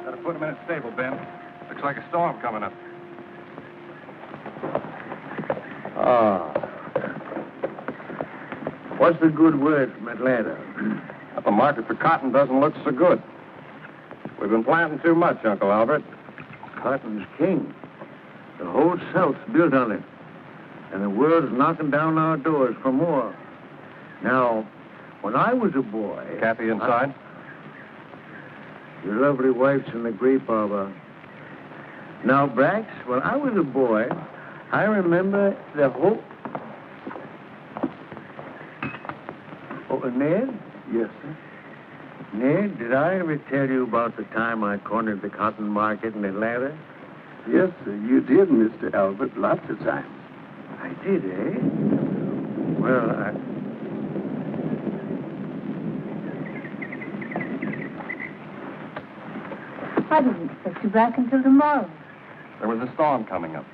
Gotta put him in a stable, Ben. Looks like a storm coming up. What's the good word from Atlanta? The market for cotton doesn't look so good. We've been planting too much, Uncle Albert. Cotton's king. The whole South's built on it. And the world's knocking down our doors for more. Now, when I was a boy... Kathy inside? Your lovely wife's in the grape arbor. Now, Brax, when I was a boy, I remember the whole... Oh, Ned? Yes, sir. Ned, did I ever tell you about the time I cornered the cotton market in Atlanta? Yes, sir, you did, Mr. Albert, lots of times. I did, eh? Well, I didn't expect you back until tomorrow. There was a storm coming up.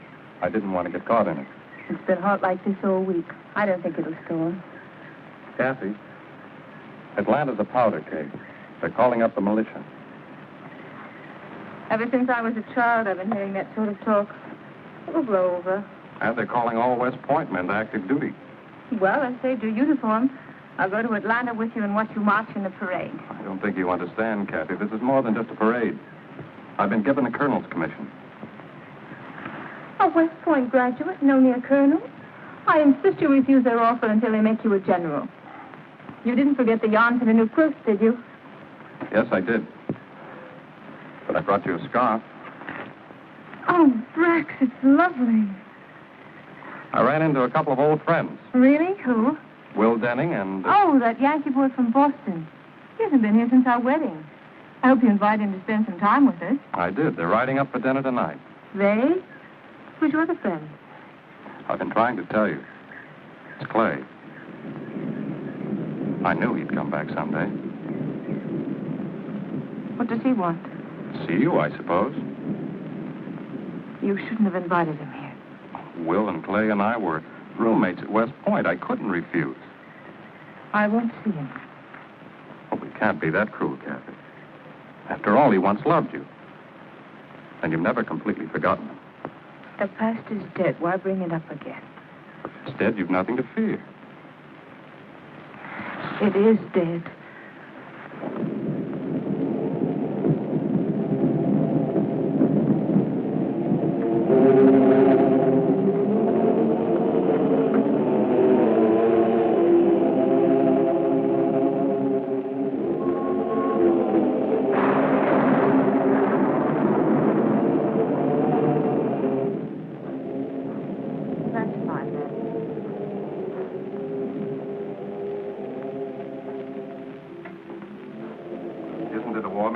I didn't want to get caught in it. It's been hot like this all week. I don't think it'll storm. Kathy, Atlanta's a powder keg. They're calling up the militia. Ever since I was a child, I've been hearing that sort of talk. It'll blow over. And they're calling all West Point men to active duty. Well, I saved your uniform. I'll go to Atlanta with you and watch you march in the parade. I don't think you understand, Kathy. This is more than just a parade. I've been given a colonel's commission. A West Point graduate and only a colonel? I insist you refuse their offer until they make you a general. You didn't forget the yarn for the new quilts, did you? Yes, I did. But I brought you a scarf. Oh, Brax, it's lovely. I ran into a couple of old friends. Really? Who? Will Denning and... Oh, that Yankee boy from Boston. He hasn't been here since our wedding. I hope you invite him to spend some time with us. I did. They're riding up for dinner tonight. They? Who's your other friend? I've been trying to tell you. It's Clay. I knew he'd come back someday. What does he want? See you, I suppose. You shouldn't have invited him here. Will and Clay and I were roommates at West Point. I couldn't refuse. I won't see him. Oh, we can't be that cruel, Kathy. After all, he once loved you. And you've never completely forgotten him. The past is dead. Why bring it up again? If it's dead, you've nothing to fear. It is dead.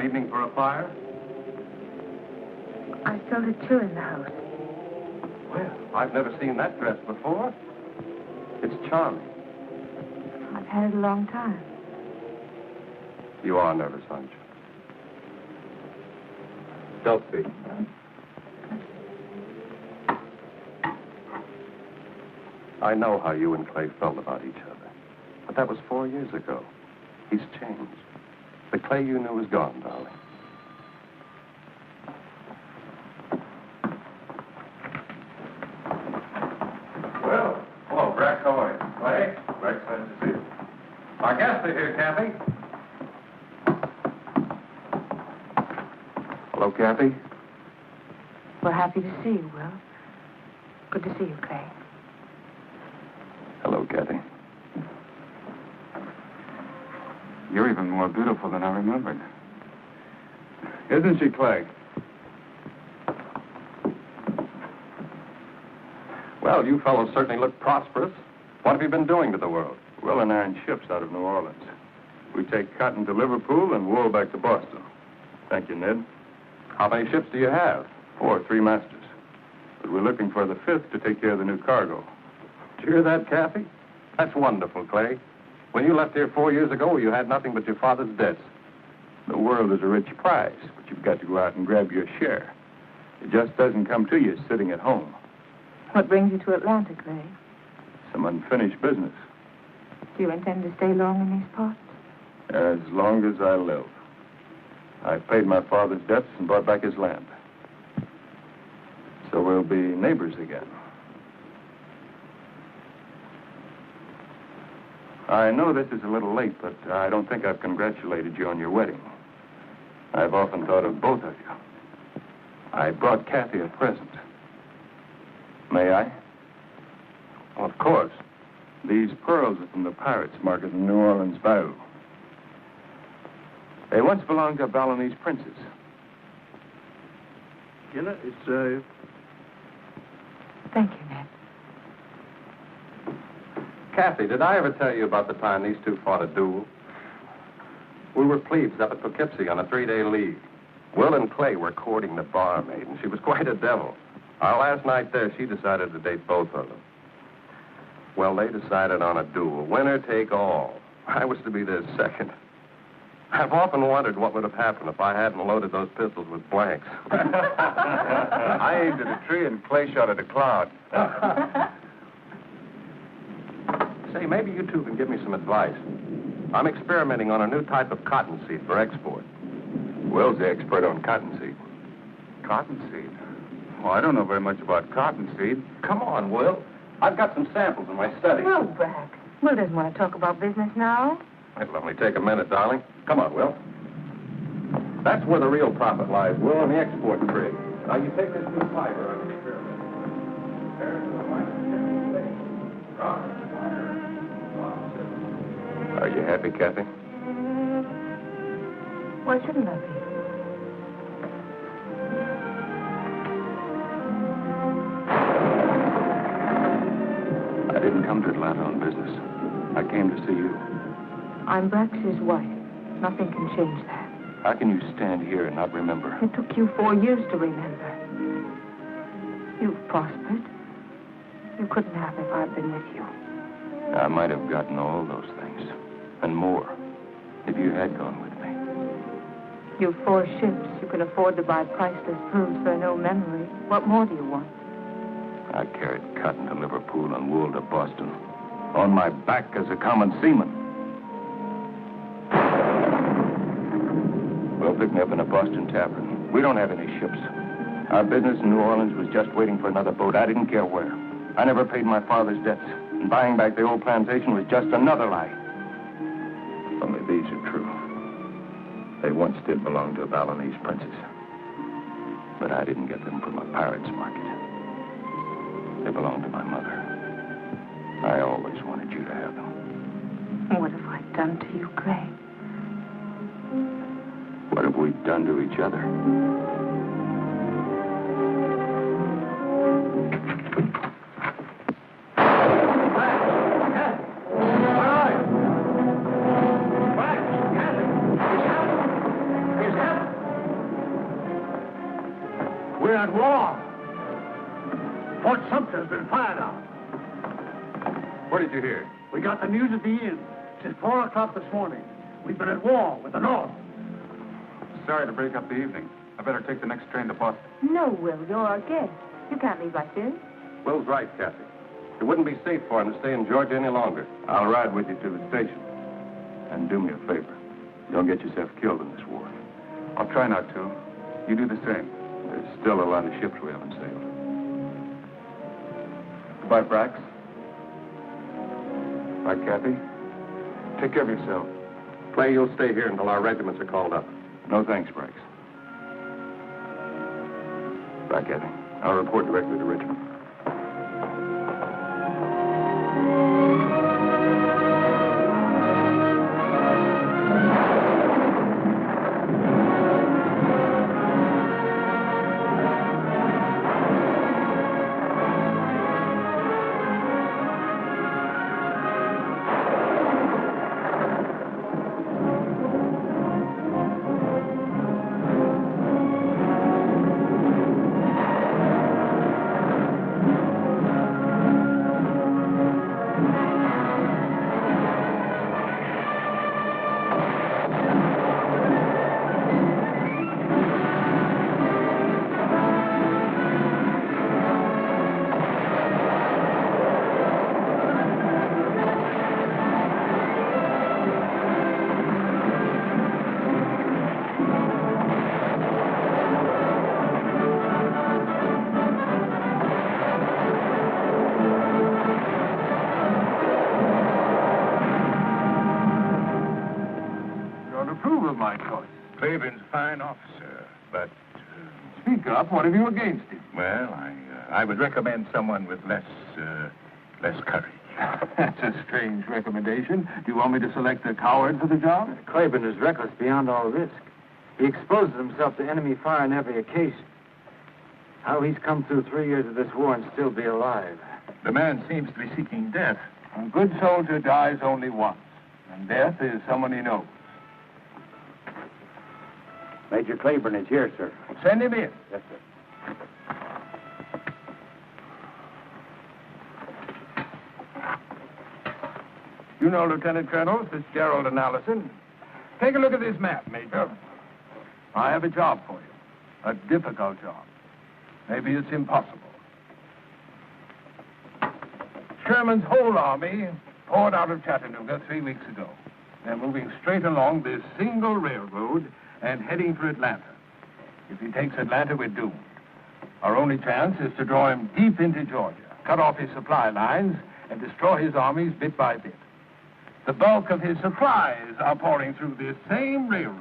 Evening for a fire? I felt a chill in the house. Well, I've never seen that dress before. It's charming. I've had it a long time. You are nervous, aren't you? Chelsea. I know how you and Clay felt about each other. But that was 4 years ago. He's changed. The Clay you knew is gone, darling. Well, hello, Brax. How are you? Clay? Brax, nice to see you. Our guests are here, Kathy. Hello, Kathy. We're happy to see you, Will. Good to see you, Clay. Hello, Kathy. You're even more beautiful than I remembered. Isn't she, Clay? Well, you fellows certainly look prosperous. What have you been doing to the world? Will and I in ships out of New Orleans. We take cotton to Liverpool and wool back to Boston. Thank you, Ned. How many ships do you have? 4, 3 masters. But we're looking for the 5th to take care of the new cargo. Did you hear that, Kathy? That's wonderful, Clay. When you left here 4 years ago, you had nothing but your father's debts. The world is a rich prize, but you've got to go out and grab your share. It just doesn't come to you sitting at home. What brings you to Atlanta, Clay? Some unfinished business. Do you intend to stay long in these parts? As long as I live. I paid my father's debts and bought back his land. So we'll be neighbors again. I know this is a little late, but I don't think I've congratulated you on your wedding. I've often thought of both of you. I brought Kathy a present. May I? Well, of course. These pearls are from the pirates market in New Orleans Bayou. They once belonged to Balinese princes. It's, Thank you, Ned. Kathy, did I ever tell you about the time these two fought a duel? We were plebes up at Poughkeepsie on a 3-day leave. Will and Clay were courting the barmaid, and she was quite a devil. Our last night there, she decided to date both of them. Well, they decided on a duel, winner take all. I was to be their second. I've often wondered what would have happened if I hadn't loaded those pistols with blanks. I aimed at a tree and Clay shot at a cloud. Say, maybe you two can give me some advice. I'm experimenting on a new type of cottonseed for export. Will's the expert on cottonseed. Cottonseed? Well, I don't know very much about cottonseed. Come on, Will. I've got some samples in my study. No, Brack. Will doesn't want to talk about business now. It'll only take a minute, darling. Come on, Will. That's where the real profit lies, Will, in the export trade. Now, you take this new fiber and experiment. Are you happy, Kathy? Why shouldn't I be? I didn't come to Atlanta on business. I came to see you. I'm Brax's wife. Nothing can change that. How can you stand here and not remember? It took you 4 years to remember. You've prospered. You couldn't have if I'd been with you. I might have gotten all those things, and more, if you had gone with me. You've 4 ships. You can afford to buy priceless pearls for no memory. What more do you want? I carried cotton to Liverpool and wool to Boston, on my back as a common seaman. Well, pick me up in a Boston tavern. We don't have any ships. Our business in New Orleans was just waiting for another boat. I didn't care where. I never paid my father's debts, and buying back the old plantation was just another lie. Only these are true. They once did belong to a Balinese princess. But I didn't get them from a pirate's market. They belonged to my mother. I always wanted you to have them. What have I done to you, Clay? What have we done to each other? We're at war. Fort Sumter's been fired on. What did you hear? We got the news at the inn. Since 4 o'clock this morning. We've been at war with the North. Sorry to break up the evening. I better take the next train to Boston. No, Will. You're our guest. You can't leave like this. Will's right, Kathy. It wouldn't be safe for him to stay in Georgia any longer. I'll ride with you to the station. And do me a favor. Don't get yourself killed in this war. I'll try not to. You do the same. There's still a lot of ships we haven't sailed. Goodbye, Brax. Bye, Kathy. Take care of yourself. Clay, you'll stay here until our regiments are called up. No thanks, Brax. Bye, Kathy. I'll report directly to Richmond. Claiborne's a fine officer, but... Speak up. What have you against him? Well, I would recommend someone with less courage. That's a strange recommendation. Do you want me to select a coward for the job? Claiborne is reckless beyond all risk. He exposes himself to enemy fire on every occasion. How he's come through 3 years of this war and still be alive. The man seems to be seeking death. A good soldier dies only once, and death is someone he knows. Major Claiborne is here, sir. Send him in. Yes, sir. You know Lieutenant Colonel Fitzgerald and Allison. Take a look at this map, Major. I have a job for you. A difficult job. Maybe it's impossible. Sherman's whole army poured out of Chattanooga 3 weeks ago. They're moving straight along this single railroad and heading for Atlanta. If he takes Atlanta, we're doomed. Our only chance is to draw him deep into Georgia, cut off his supply lines, and destroy his armies bit by bit. The bulk of his supplies are pouring through this same railroad.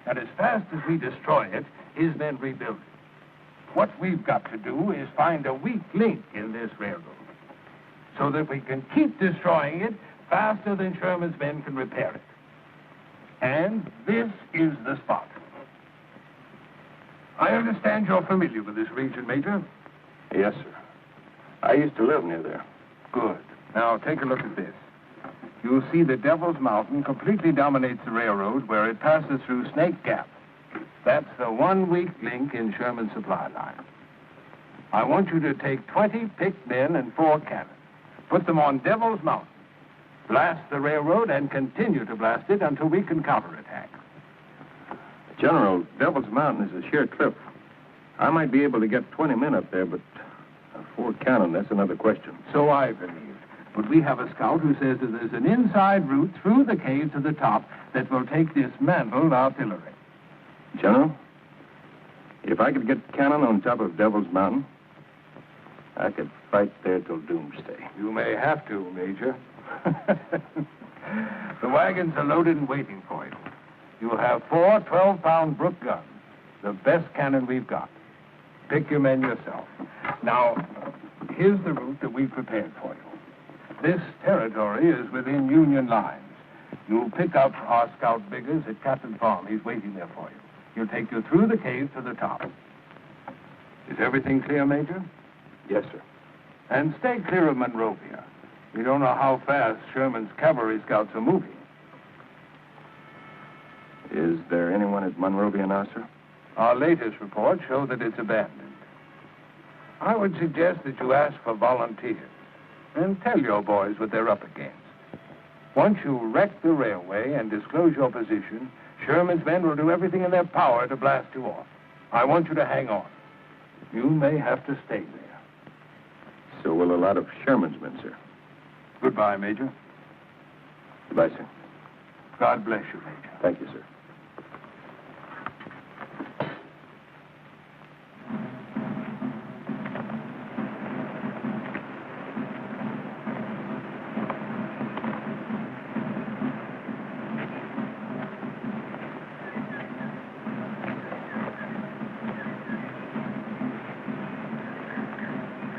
And as fast as we destroy it, his men rebuild it. What we've got to do is find a weak link in this railroad so that we can keep destroying it faster than Sherman's men can repair it. And this is the spot. I understand you're familiar with this region, Major? Yes, sir. I used to live near there. Good. Now, take a look at this. You'll see the Devil's Mountain completely dominates the railroad where it passes through Snake Gap. That's the one weak link in Sherman's supply line. I want you to take 20 picked men and 4 cannons. Put them on Devil's Mountain. Blast the railroad and continue to blast it until we can counterattack. General, Devil's Mountain is a sheer cliff. I might be able to get 20 men up there, but 4 cannon, that's another question. So I believe. But we have a scout who says that there's an inside route through the cave to the top that will take dismantled artillery. General, if I could get cannon on top of Devil's Mountain, I could fight there till doomsday. You may have to, Major. The wagons are loaded and waiting for you. You'll have 4 12-pound Brook guns, the best cannon we've got. Pick your men yourself. Now, here's the route that we've prepared for you. This territory is within Union lines. You'll pick up our scout Biggers at Captain Farm. He's waiting there for you. He'll take you through the cave to the top. Is everything clear, Major? Yes, sir. And stay clear of Monrovia. You don't know how fast Sherman's cavalry scouts are moving. Is there anyone at Monrovia now, sir? Our latest reports show that it's abandoned. I would suggest that you ask for volunteers and tell your boys what they're up against. Once you wreck the railway and disclose your position, Sherman's men will do everything in their power to blast you off. I want you to hang on. You may have to stay there. So will a lot of Sherman's men, sir. Goodbye, Major. Goodbye, sir. God bless you, Major. Thank you, sir.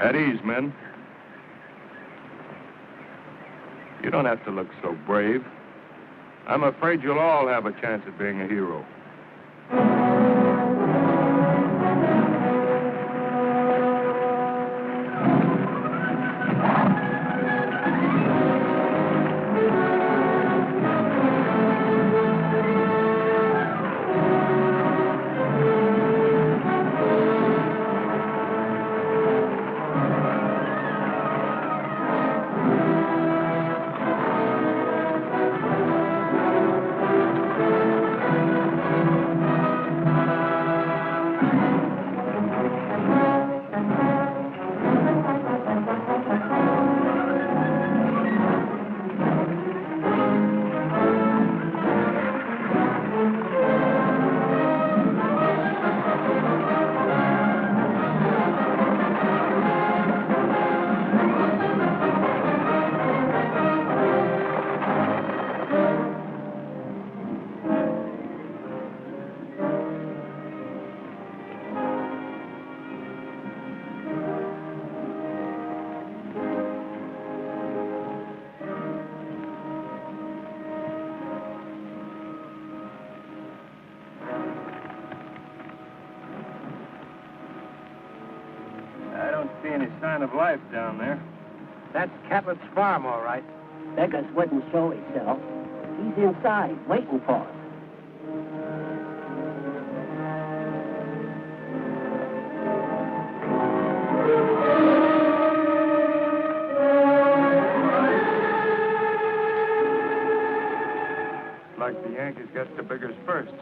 At ease, men. You don't have to look so brave. I'm afraid you'll all have a chance at being a hero. don't see any sign of life down there. That's Cabot's farm, all right. Beggars wouldn't show himself. He's inside, waiting for us. Like the Yankees got the Biggers first.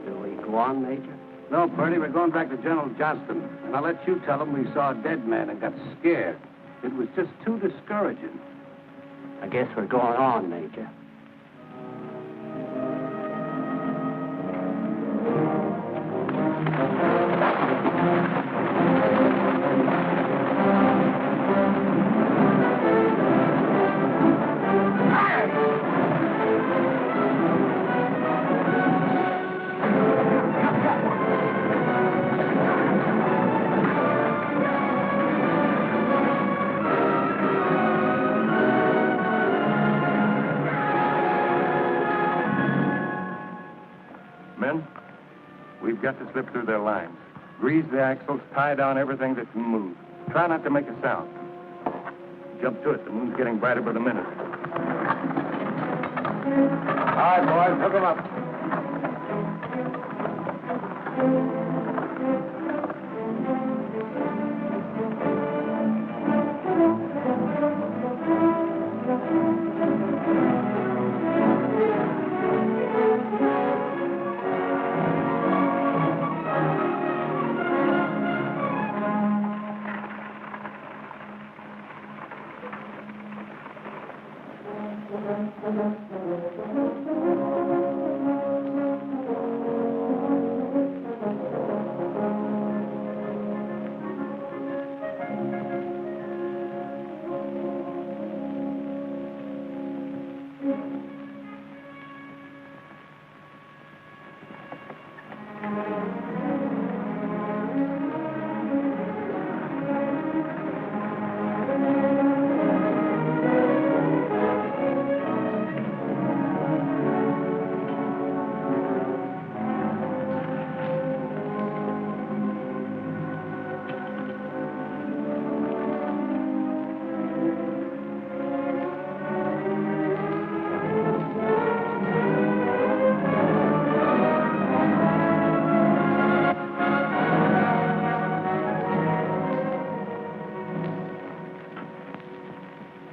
Do we go on, Major? No, Purdy, we're going back to General Johnston. And I'll let you tell him we saw a dead man and got scared. It was just too discouraging. I guess we're going on, Major. Men, we've got to slip through their lines. Grease the axles, tie down everything that can move. Try not to make a sound. Jump to it. The moon's getting brighter by the minute. All right, boys, hook 'em up.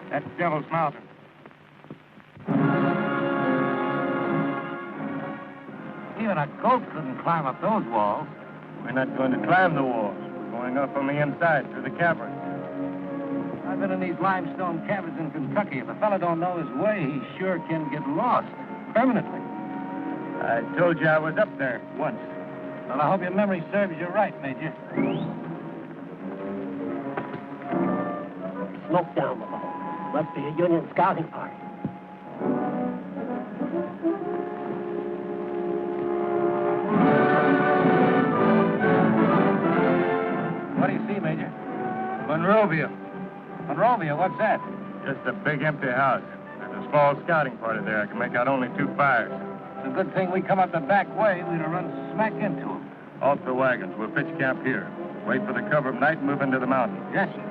That's Devil's Mountain. Even a goat couldn't climb up those walls. We're not going to climb the walls. We're going up on the inside through the cavern. I've been in these limestone caverns in Kentucky. If a fella don't know his way, he sure can get lost. Permanently. I told you I was up there once. Well, I hope your memory serves you right, Major. Smoke down below. Must be a Union scouting party. What do you see, Major? Monrovia. Monrovia, what's that? Just a big empty house. There's a small scouting party there. I can make out only 2 fires. It's a good thing we come up the back way. We'd have run smack into them. Off the wagons. We'll pitch camp here. Wait for the cover of night and move into the mountains. Yes, sir.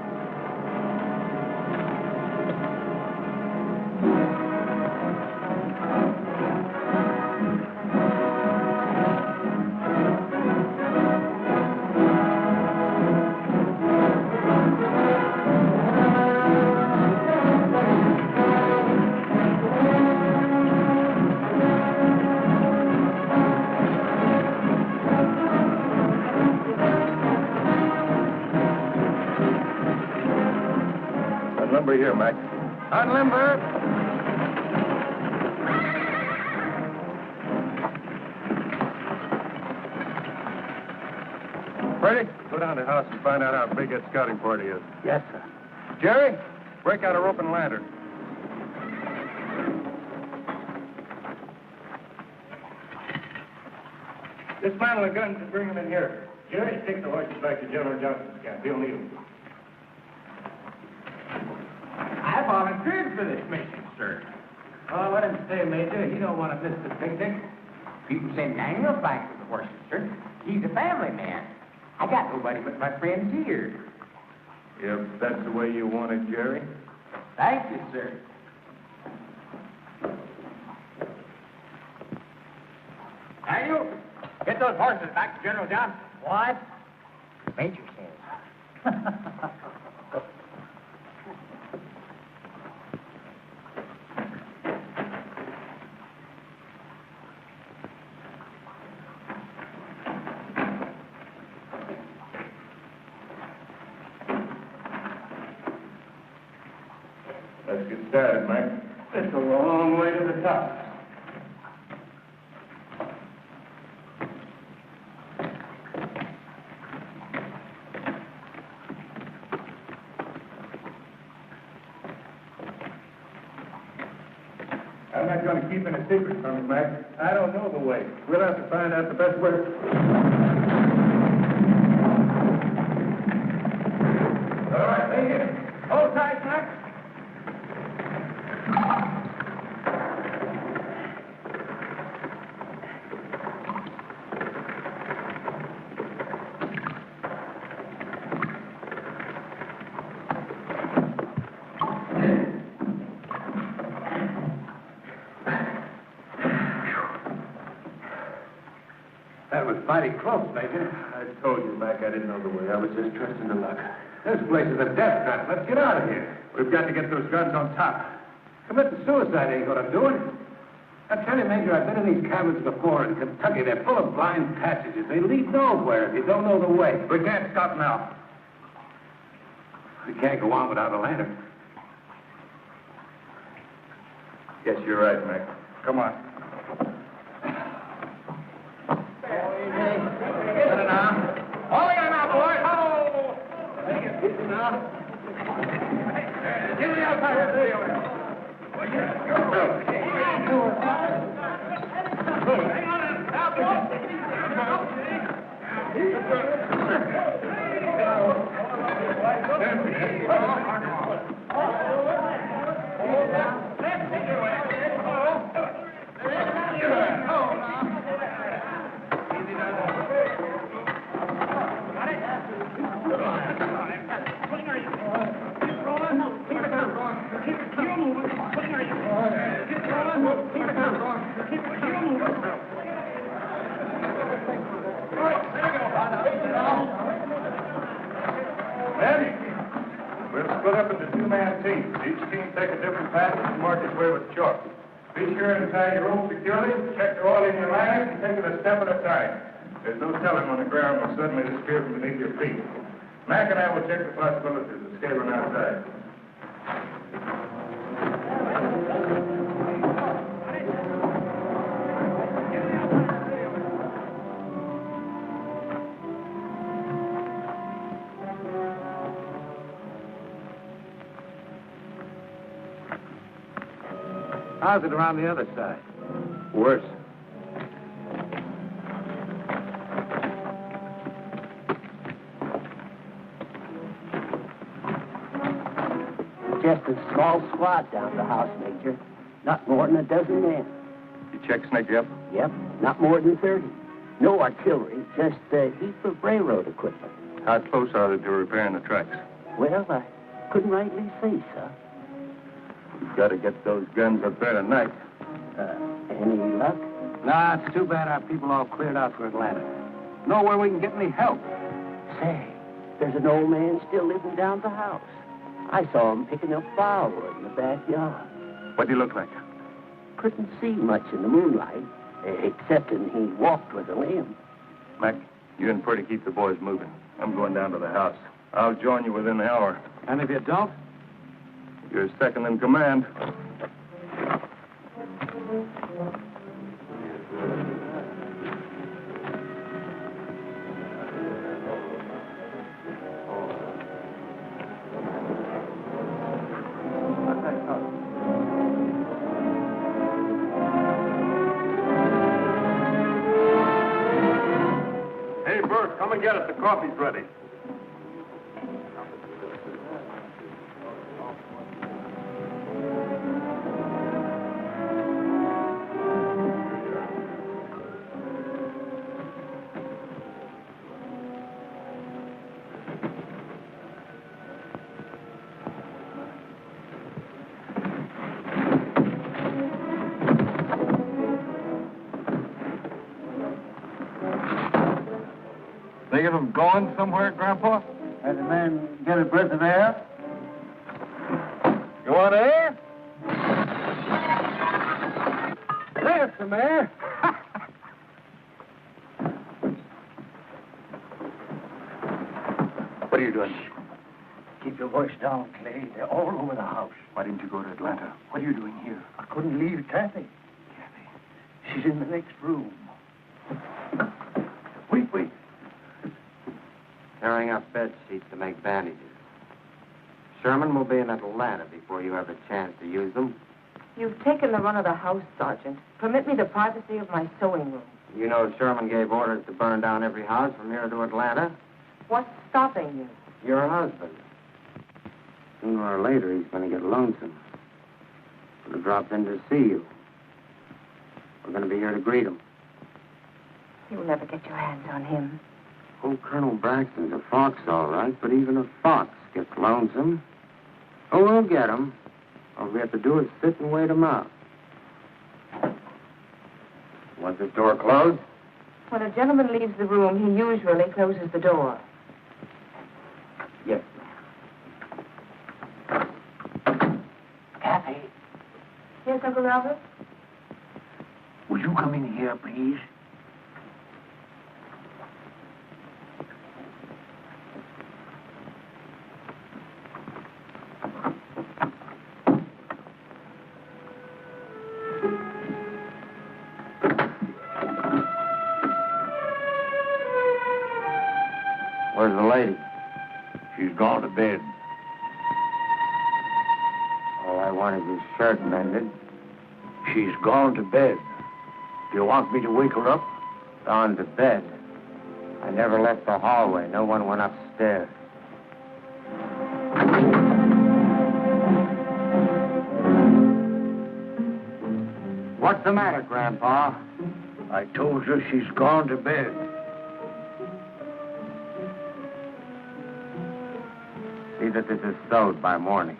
Unlimber here, Mac. Unlimber. Freddie, go down to the house and find out how big that scouting party is. Yes, sir. Jerry, break out a rope and lantern. Dismantle the guns and bring them in here. Jerry, take the horses back to General Johnston's camp. He'll need them. I volunteered for this mission, sir. Oh, let him stay, Major. He don't want to miss the picnic. People say Daniel's back with the horses, sir. He's a family man. I got nobody but my friends here. If that's the way you want it, Jerry. Thank you, sir. Daniel, get those horses back to General John. What? Major says. Let's get started, Mike. It's a long way to the top. I'm not going to keep any secrets from you, Mike. I don't know the way. We'll have to find out the best way. All right, lay here. Hold tight, Mike. That was mighty close, Major. I told you, Mac, I didn't know the way. I was just trusting to luck. This place is a death trap. Let's get out of here. We've got to get those guns on top. Committing suicide ain't gonna do it. I tell you, Major, I've been in these cabins before in Kentucky. They're full of blind passages. They lead nowhere if you don't know the way. We can't stop now. We can't go on without a lantern. Yes, you're right, Mac. Come on. Hold on now, boys. Ho! Give me outside. We'll split up into two-man teams. Each team take a different path and mark its way with chalk. Be sure to tie your rope securely, check the oil in your lines, and take it a step at a time. There's no telling when the ground will suddenly disappear from beneath your feet. Mac and I will check the possibilities of scaling outside. How's it around the other side? Worse. Just a small squad down the house, Major. Not more than a dozen men. You check Snaky up? Yep, not more than 30. No artillery, just a heap of railroad equipment. How close are they to repairing the tracks? Well, I couldn't rightly say, sir. We've got to get those guns up there tonight. Any luck? Nah, it's too bad our people all cleared out for Atlanta. Nowhere we can get any help. Say, there's an old man still living down the house. I saw him picking up firewood in the backyard. What do you look like? Couldn't see much in the moonlight, excepting he walked with a limp. Mac, you and Purdy keep the boys moving. I'm going down to the house. I'll join you within the hour. And if you don't? You're second in command. Hey, Bert, come and get it. The coffee's ready. any of them going somewhere, Grandpa? Had the man get a breath of air? You want air? There's some air. What are you doing? Keep your voice down, Clay. They're all over the house. Why didn't you go to Atlanta? What are you doing here? I couldn't leave Kathy. She's in the next room. Wait. Tearing up bed sheets to make bandages. Sherman will be in Atlanta before you have a chance to use them. You've taken the run of the house, Sergeant. Permit me the privacy of my sewing room. You know Sherman gave orders to burn down every house from here to Atlanta. What's stopping you? Your husband. Sooner or later, he's going to get lonesome. He'll drop in to see you. We're going to be here to greet him. You'll never get your hands on him. Oh, Colonel Braxton's a fox, all right, but even a fox gets lonesome. Oh, we'll get him. All we have to do is sit and wait him out. Was this door closed? When a gentleman leaves the room, he usually closes the door. Yes. Kathy, Yes, Uncle Albert? will you come in here, please? Where's the lady? She's gone to bed. All I want is his shirt mended. She's gone to bed. Do you want me to wake her up? Gone to bed. I never left the hallway. No one went upstairs. What's the matter, Grandpa? I told you she's gone to bed. See that this is sewed by morning.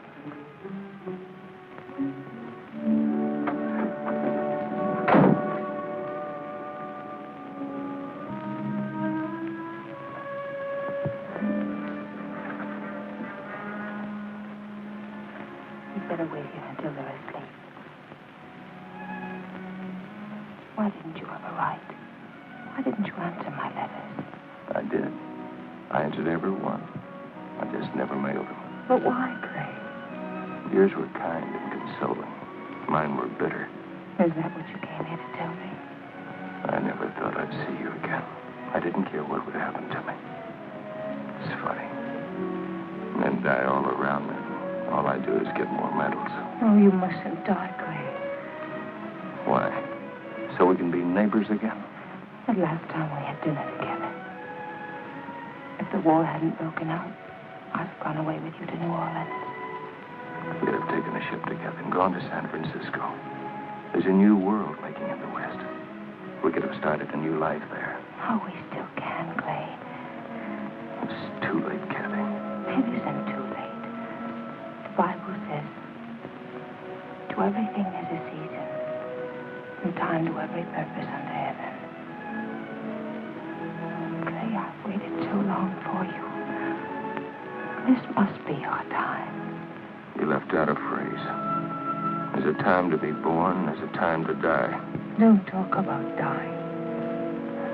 You'd better wait here until they're asleep. Why didn't you ever write? Why didn't you answer my letters? I did. I answered every one. I just never mailed them. But why, Clay? Yours were kind and consoling. Mine were bitter. Is that what you came here to tell me? I never thought I'd see you again. I didn't care what would happen to me. It's funny. Men die all around me. All I do is get more medals. Oh, you mustn't die, Clay. Why? So we can be neighbors again? The last time we had dinner together. If the war hadn't broken out, I'd have gone away with you to New Orleans. We'd have taken a ship together and gone to San Francisco. There's a new world making in the West. We could have started a new life there. Oh, we still can, Clay. It's too late, Kathy. It isn't too late. The Bible says, to everything there's a season, and time to every purpose under heaven. Clay, I've waited so long for you. This must be your time. You left out a phrase. There's a time to be born, there's a time to die. Don't talk about dying.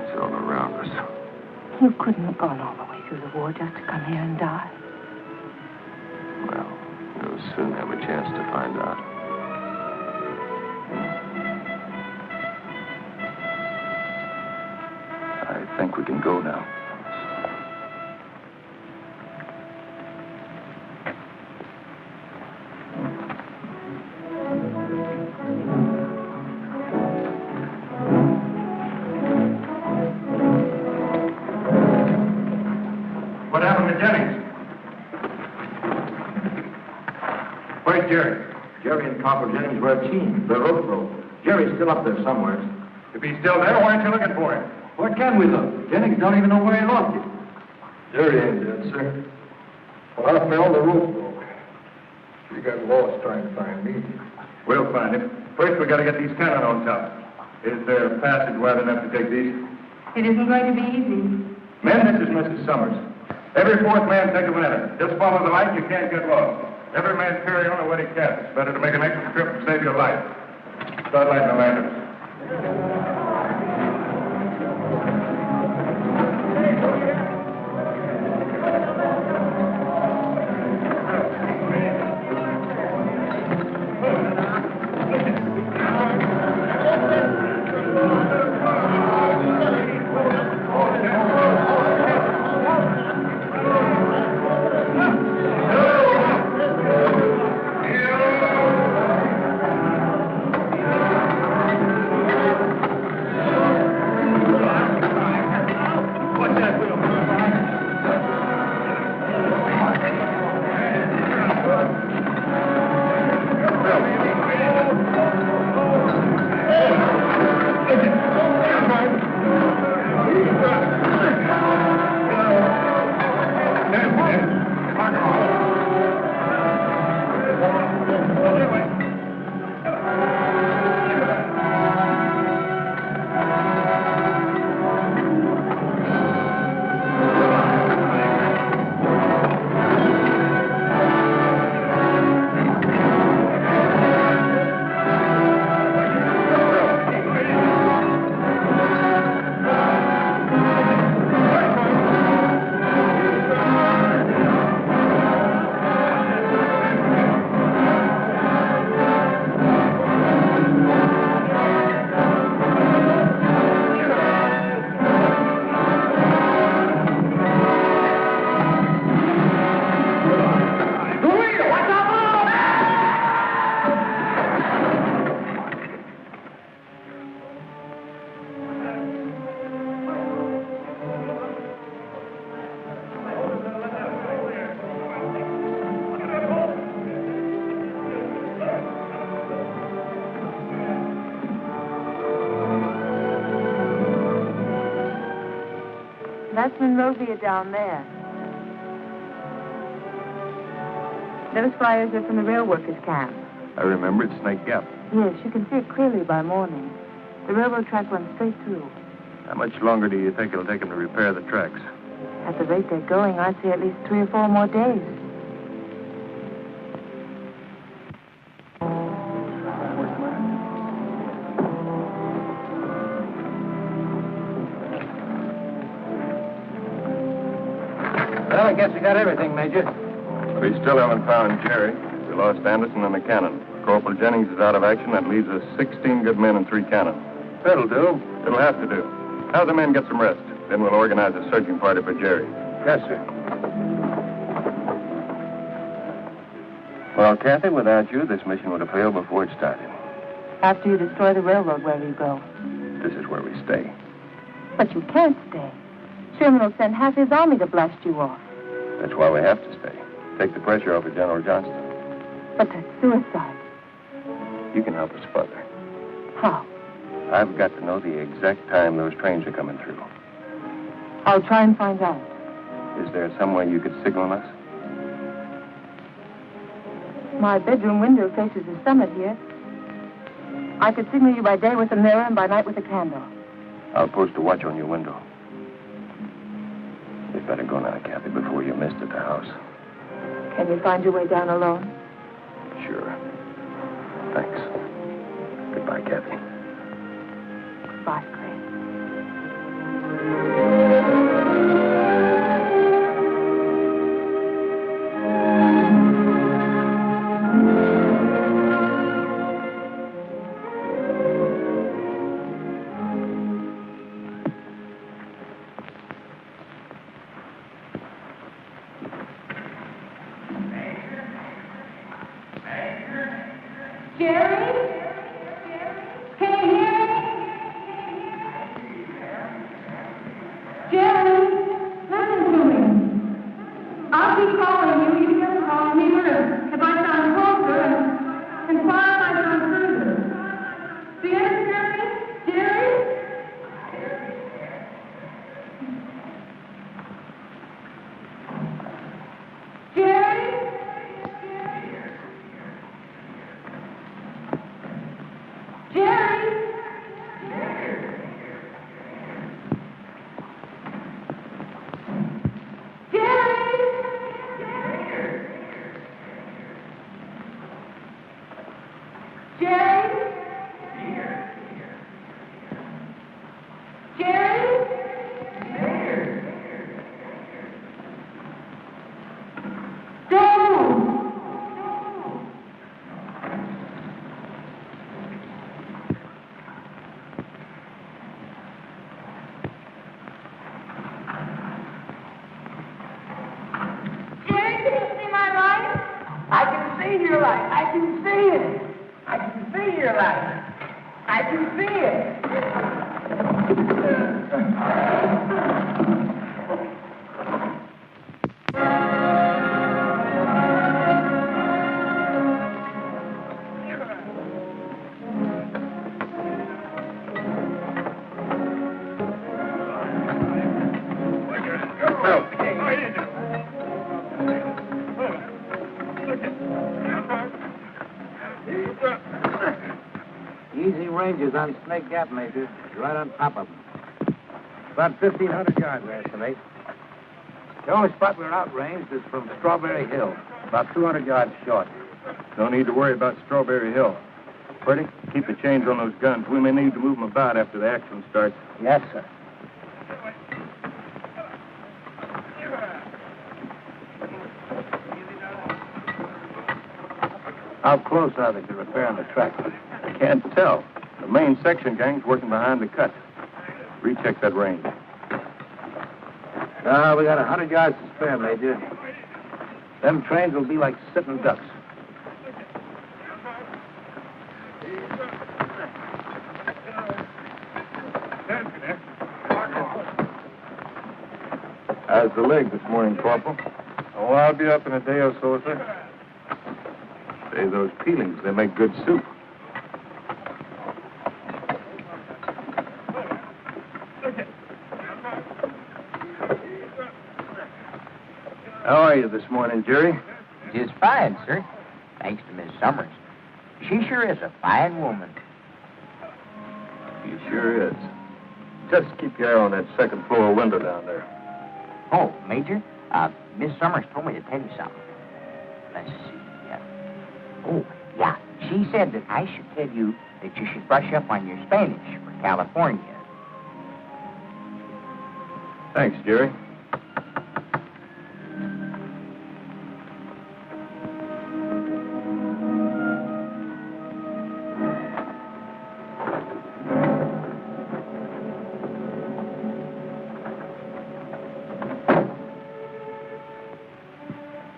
It's all around us. You couldn't have gone all the way through the war just to come here and die. Well, you'll soon have a chance to find out. I think we can go now. What happened to Jennings? Where's Jerry? Jerry and Corporal Jennings were a team. The rope broke. Jerry's still up there somewhere. If he's still there, why aren't you looking for him? Where can we look? Jennings don't even know where he lost it. Jerry ain't dead, sir. When I fell, the roof broke. He got lost trying to find me. We'll find him. First, we got to get these cannon on top. Is there a passage wide enough to take these? It isn't going to be easy. Men, this is Mrs. Summers. Every fourth man take a lantern. Just follow the light, you can't get lost. Every man carry on a wetted cap. It's better to make an extra trip and save your life. Start lighting the lanterns. That's Monrovia down there. Those flyers are from the rail workers' camp. I remember it's Snake Gap. Yes, you can see it clearly by morning. The railroad track runs straight through. How much longer do you think it'll take them to repair the tracks? At the rate they're going, I'd say at least 3 or 4 more days. Well, I guess we got everything, Major. We still haven't found Jerry. We lost Anderson and the cannon. Corporal Jennings is out of action. That leaves us 16 good men and 3 cannon. That'll do. It'll have to do. Have the men get some rest. Then we'll organize a searching party for Jerry. Yes, sir. Well, Kathy, without you, this mission would have failed before it started. After you destroy the railroad, where do you go? This is where we stay. But you can't stay. Sherman will send half his army to blast you off. That's why we have to stay. Take the pressure off of General Johnston. But that's suicide. You can help us further. How? I've got to know the exact time those trains are coming through. I'll try and find out. Is there some way you could signal us? My bedroom window faces the summit here. I could signal you by day with a mirror and by night with a candle. I'll post a watch on your window. We'd better go now, Kathy, before you're missed at the house. Can you find your way down alone? Sure. Thanks. Goodbye, Kathy. Goodbye, Clay. see your light. I can see it. I can see your light. I can see Easy ranges on Snake Gap, Major. You're right on top of them. About 1,500 yards, I estimate. The only spot we're outranged is from Strawberry Hill, about 200 yards short. No need to worry about Strawberry Hill. Purdy, keep the chains on those guns. We may need to move them about after the action starts. Yes, sir. How close are they to repairing the track? I can't tell. The main section gang's working behind the cut. Recheck that range. We got 100 yards to spare, Major. Them trains will be like sitting ducks. How's the leg this morning, Corporal? Oh, I'll be up in a day or so, sir. Say, those peelings, they make good soup. How are you this morning, Jerry? Just fine, sir. Thanks to Miss Summers. She sure is a fine woman. He sure is. Just keep your eye on that second floor window down there. Oh, Major, Miss Summers told me to tell you something. Let's see. Oh, yeah. She said that I should tell you that you should brush up on your Spanish for California. Thanks, Jerry.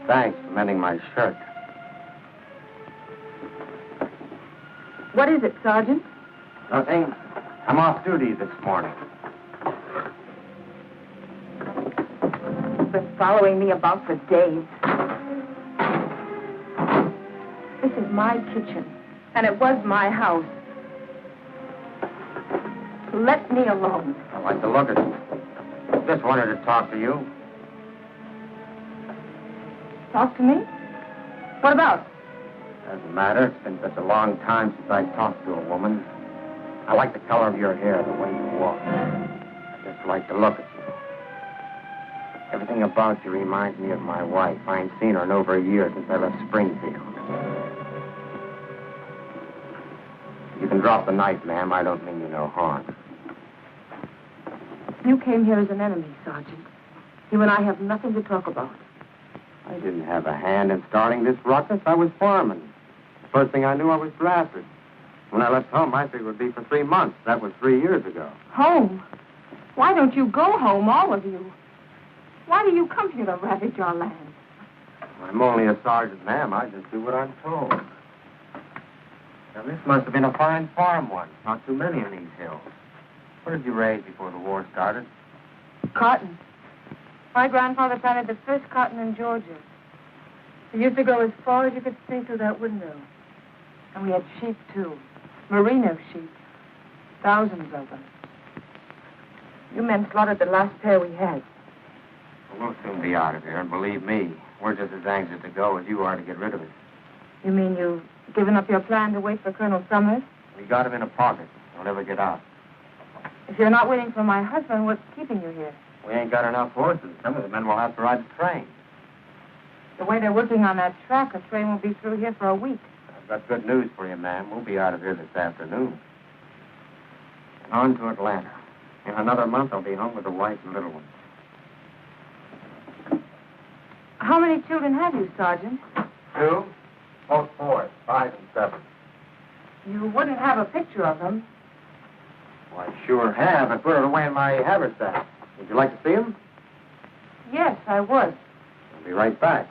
Thanks for mending my shirt. What is it, Sergeant? Nothing. I'm off duty this morning. You've been following me about for days. This is my kitchen, and it was my house. Let me alone. I'd like to look at you. Just wanted to talk to you. Talk to me? What about? Doesn't matter. It's been such a long time since I talked to a woman. I like the color of your hair, the way you walk. I just like to look at you. Everything about you reminds me of my wife. I ain't seen her in over a year since I left Springfield. You can drop the knife, ma'am. I don't mean you no harm. You came here as an enemy, Sergeant. You and I have nothing to talk about. I didn't have a hand in starting this ruckus. I was foreman. First thing I knew, I was drafted. When I left home, I figured it would be for 3 months. That was 3 years ago. Home? Why don't you go home, all of you? Why do you come here to ravage our land? I'm only a sergeant, ma'am. I just do what I'm told. Now, this must have been a fine farm once. Not too many in these hills. What did you raise before the war started? Cotton. My grandfather planted the first cotton in Georgia. It used to go as far as you could see through that window. And we had sheep, too. Merino sheep. Thousands of them. You men slaughtered the last pair we had. Well, we'll soon be out of here, and believe me, we're just as anxious to go as you are to get rid of it. You mean you've given up your plan to wait for Colonel Summers? We got him in a pocket. He'll never get out. If you're not waiting for my husband, what's keeping you here? We ain't got enough horses. Some of the men will have to ride the train. The way they're working on that track, a train won't be through here for a week. I've got good news for you, ma'am. We'll be out of here this afternoon. And on to Atlanta. In another month, I'll be home with the wife and little ones. How many children have you, Sergeant? 2, both boys, 5 and 7. You wouldn't have a picture of them. Well, I sure have. I put it away in my haversack. Would you like to see them? Yes, I would. I'll be right back.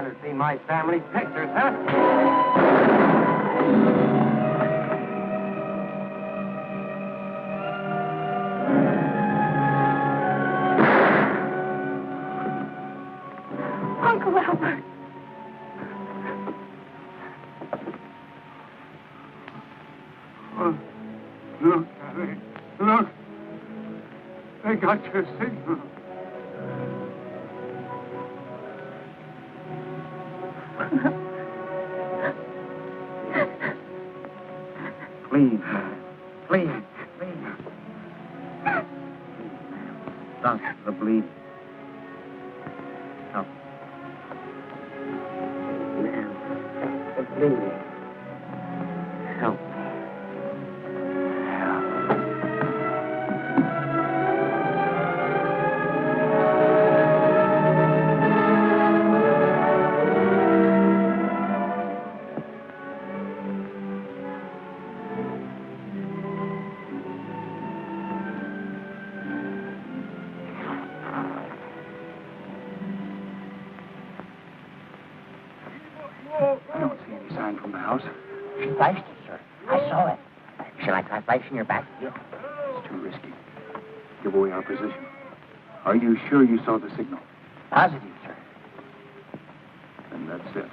want to see my family pictures, huh? Uncle Albert. Oh, look, Harry, look. They got your signal. Please, man. Please. Stop the bleeding. Help. Man, the bleeding. Help. I don't see any sign from the house. She flashed it, sir. I saw it. Shall I try flashing her back again? It's too risky. Give away our position. Are you sure you saw the signal? Positive, sir. Then that's it.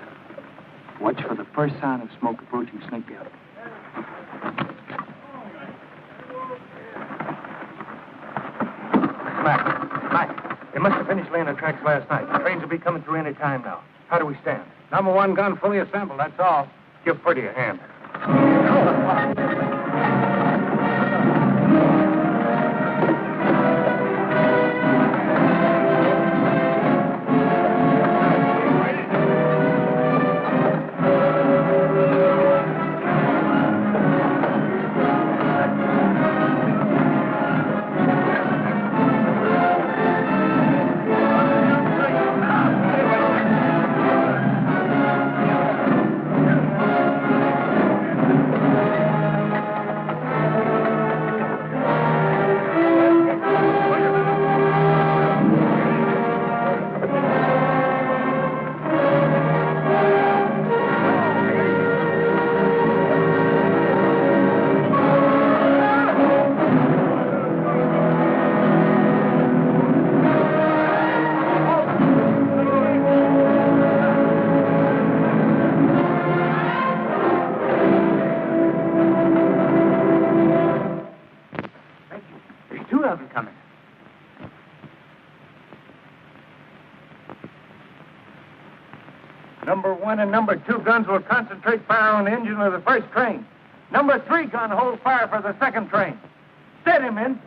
Watch for the first sign of smoke approaching Snake Gap. Mac, they must have finished laying the tracks last night. The trains will be coming through any time now. How do we stand? Number one gun fully assembled, that's all. Give Purdy a hand. Number one and number two guns will concentrate fire on the engine of the first train. Number three gun hold fire for the second train. Steady, men.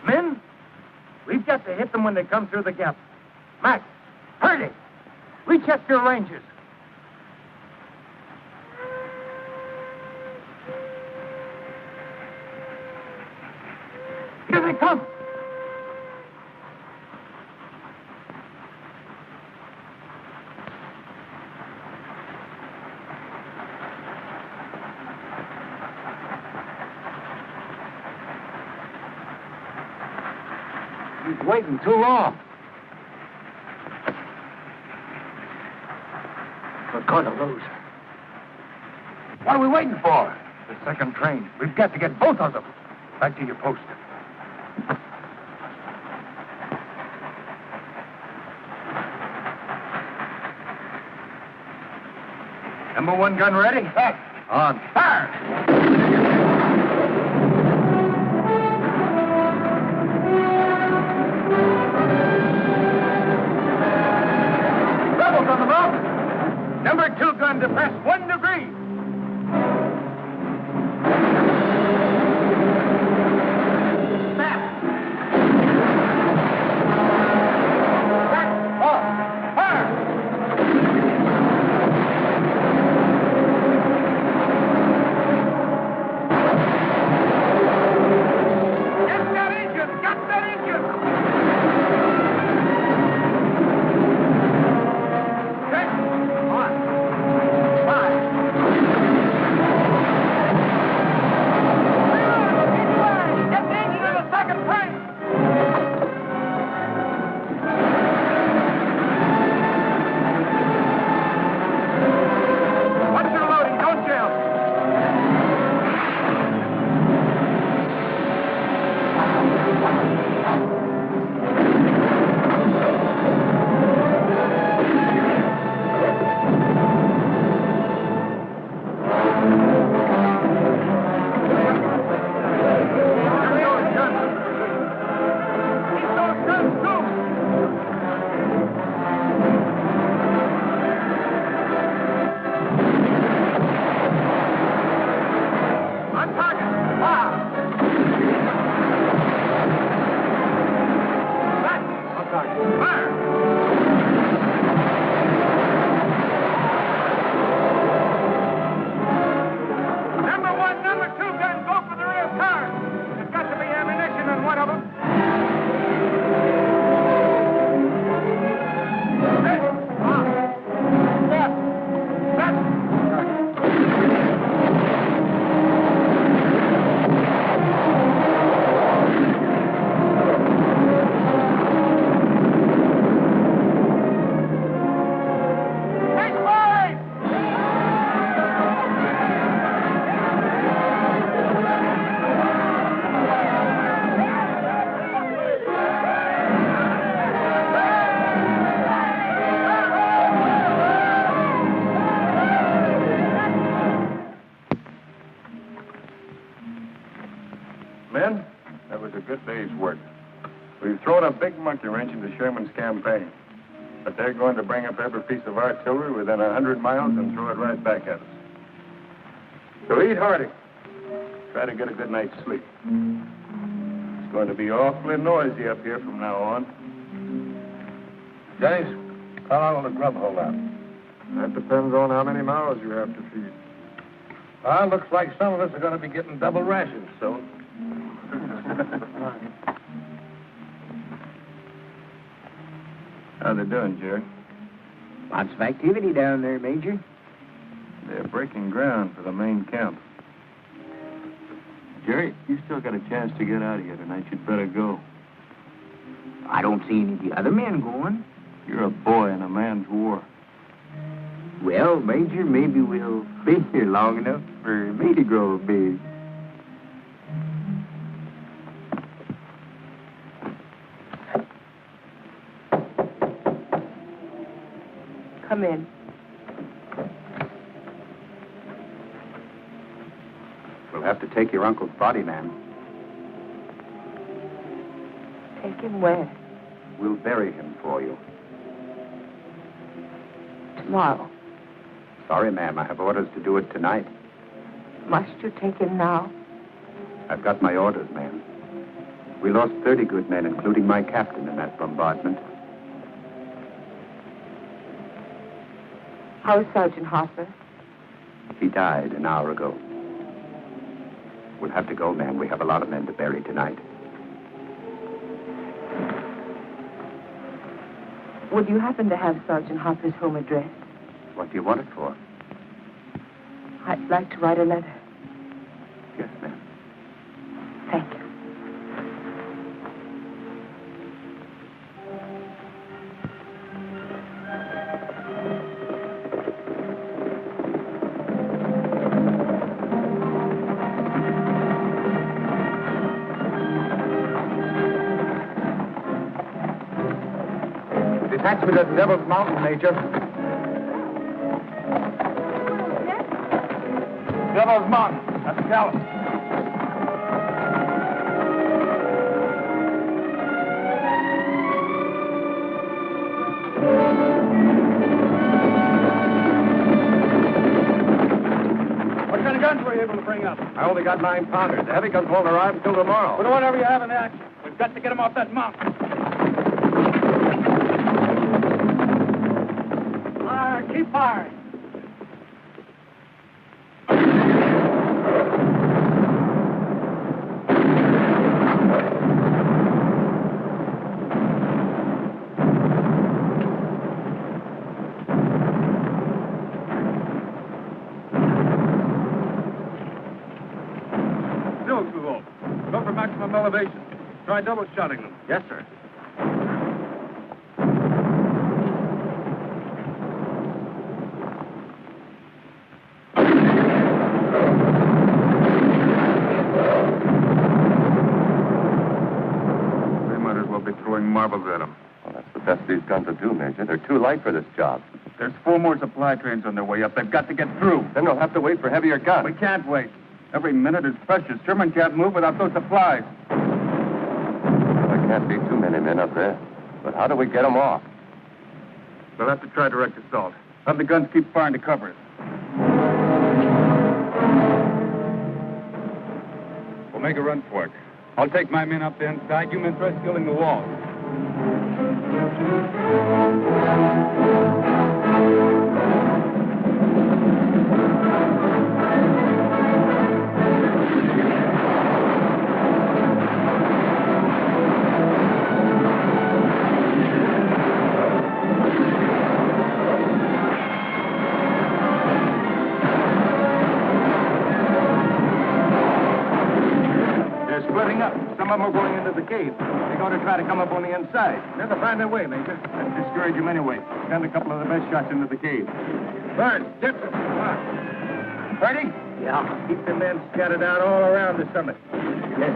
Men, we've got to hit them when they come through the gap. Mac, Purdy, recheck your ranges. Here they come. He's waiting too long. We're going to lose. What are we waiting for? The second train. We've got to get both of them. Back to your post. Number one gun ready? Back. On. Fire! Rebels on the move. Number two gun to press 1 degree. monkey wrench into Sherman's campaign. But they're going to bring up every piece of artillery within 100 miles and throw it right back at us. So eat hearty. Try to get a good night's sleep. It's going to be awfully noisy up here from now on. Dennis, how long will the grub hold out? That depends on how many mouths you have to feed. Well, looks like some of us are going to be getting double rations soon. How they doing, Jerry? Lots of activity down there, Major. They're breaking ground for the main camp. Jerry, you still got a chance to get out of here tonight. You'd better go. I don't see any of the other men going. You're a boy in a man's war. Well, Major, maybe we'll be here long enough for me to grow big. Come in. We'll have to take your uncle's body, ma'am. Take him where? We'll bury him for you. Tomorrow. Sorry, ma'am. I have orders to do it tonight. Must you take him now? I've got my orders, ma'am. We lost 30 good men, including my captain, in that bombardment. How is Sergeant Harper? He died an hour ago. We'll have to go, ma'am. We have a lot of men to bury tonight. Would you happen to have Sergeant Harper's home address? What do you want it for? I'd like to write a letter. Yes, ma'am. Thank you. Detachment at Devil's Mountain, Major. Devil's Mountain. That's Dallas. What kind of guns were you able to bring up? I only got 9-pounders. The heavy guns won't arrive until tomorrow. Put whatever you have in action. We've got to get them off that mountain. Fire! Keep firing! Still too low. Go for maximum elevation. Try double shotting them. Yes, sir. They might as well be throwing marbles at them. Well, that's the best these guns will do, Major. They're too light for this job. There's 4 more supply trains on their way up. They've got to get through. Then they'll have to wait for heavier guns. We can't wait. Every minute is precious. Sherman can't move without those supplies. There can't be too many men up there. But how do we get them off? We'll have to try direct assault. Have the guns keep firing to cover us. We'll make a run for it. I'll take my men up the inside. You men try scaling the wall. Splitting up. Some of them are going into the cave. They're going to try to come up on the inside. Never find their way, Major. Let's discourage them anyway. Send a couple of the best shots into the cave. Burns, Gibson, come on. Ready? Yeah. Keep the men scattered out all around the summit. Yes.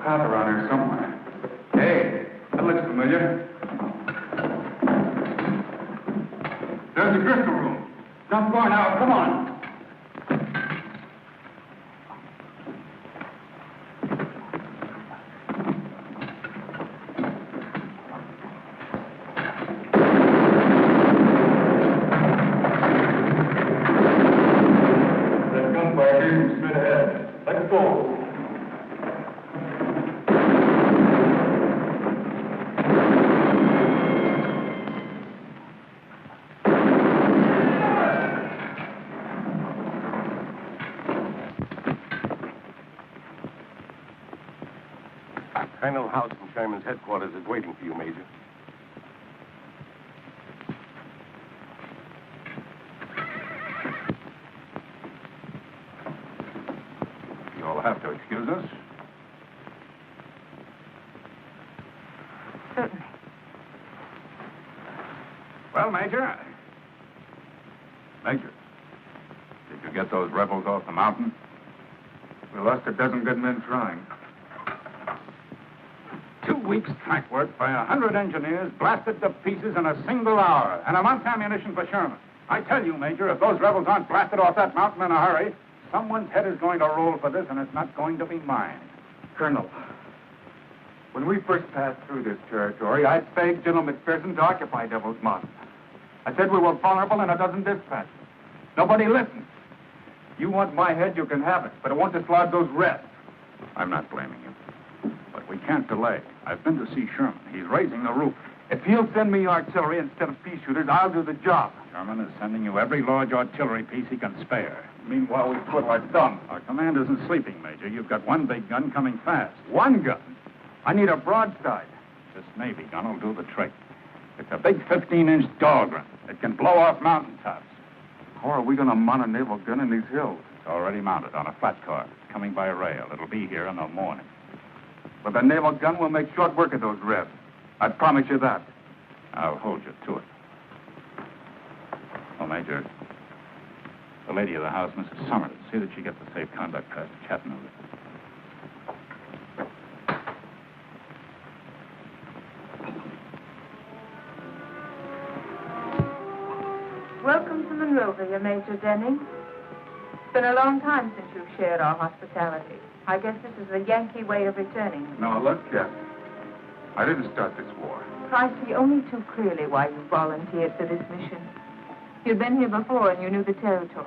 path around here somewhere. Hey, that looks familiar. There's the crystal room. Not far now. Come on. Colonel House from Sherman's headquarters is waiting for you, Major. You'll have to excuse us. Certainly. Well, Major. Major, did you get those rebels off the mountain? We lost a dozen good men trying. 2 weeks' track work by 100 engineers blasted to pieces in a single hour, and a month's ammunition for Sherman. I tell you, Major, if those rebels aren't blasted off that mountain in a hurry, someone's head is going to roll for this, and it's not going to be mine. Colonel, when we first passed through this territory, I begged General McPherson to occupy Devil's Mountain. I said we were vulnerable in a dozen dispatches. Nobody listened. You want my head, you can have it, but it won't dislodge those Reds. I'm not blaming you. But we can't delay. I've been to see Sherman. He's raising the roof. If he'll send me artillery instead of pea shooters, I'll do the job. Sherman is sending you every large artillery piece he can spare. Meanwhile, we put our thumb. Our command isn't sleeping, Major. You've got one big gun coming fast. One gun? I need a broadside. This Navy gun will do the trick. It's a big 15-inch Dahlgren. It can blow off mountaintops. How are we going to mount a naval gun in these hills? It's already mounted on a flat car. It's coming by rail. It'll be here in the morning. With a naval gun, we'll make short work of those Reds. I promise you that. I'll hold you to it. Well, Major, the lady of the house, Mrs. Summers, see that she gets a safe conduct pass to Chattanooga. Welcome to Monrovia, Major Denning. It's been a long time since you've shared our hospitality. I guess this is the Yankee way of returning. No, look, Captain. I didn't start this war. I see only too clearly why you volunteered for this mission. You'd been here before and you knew the territory.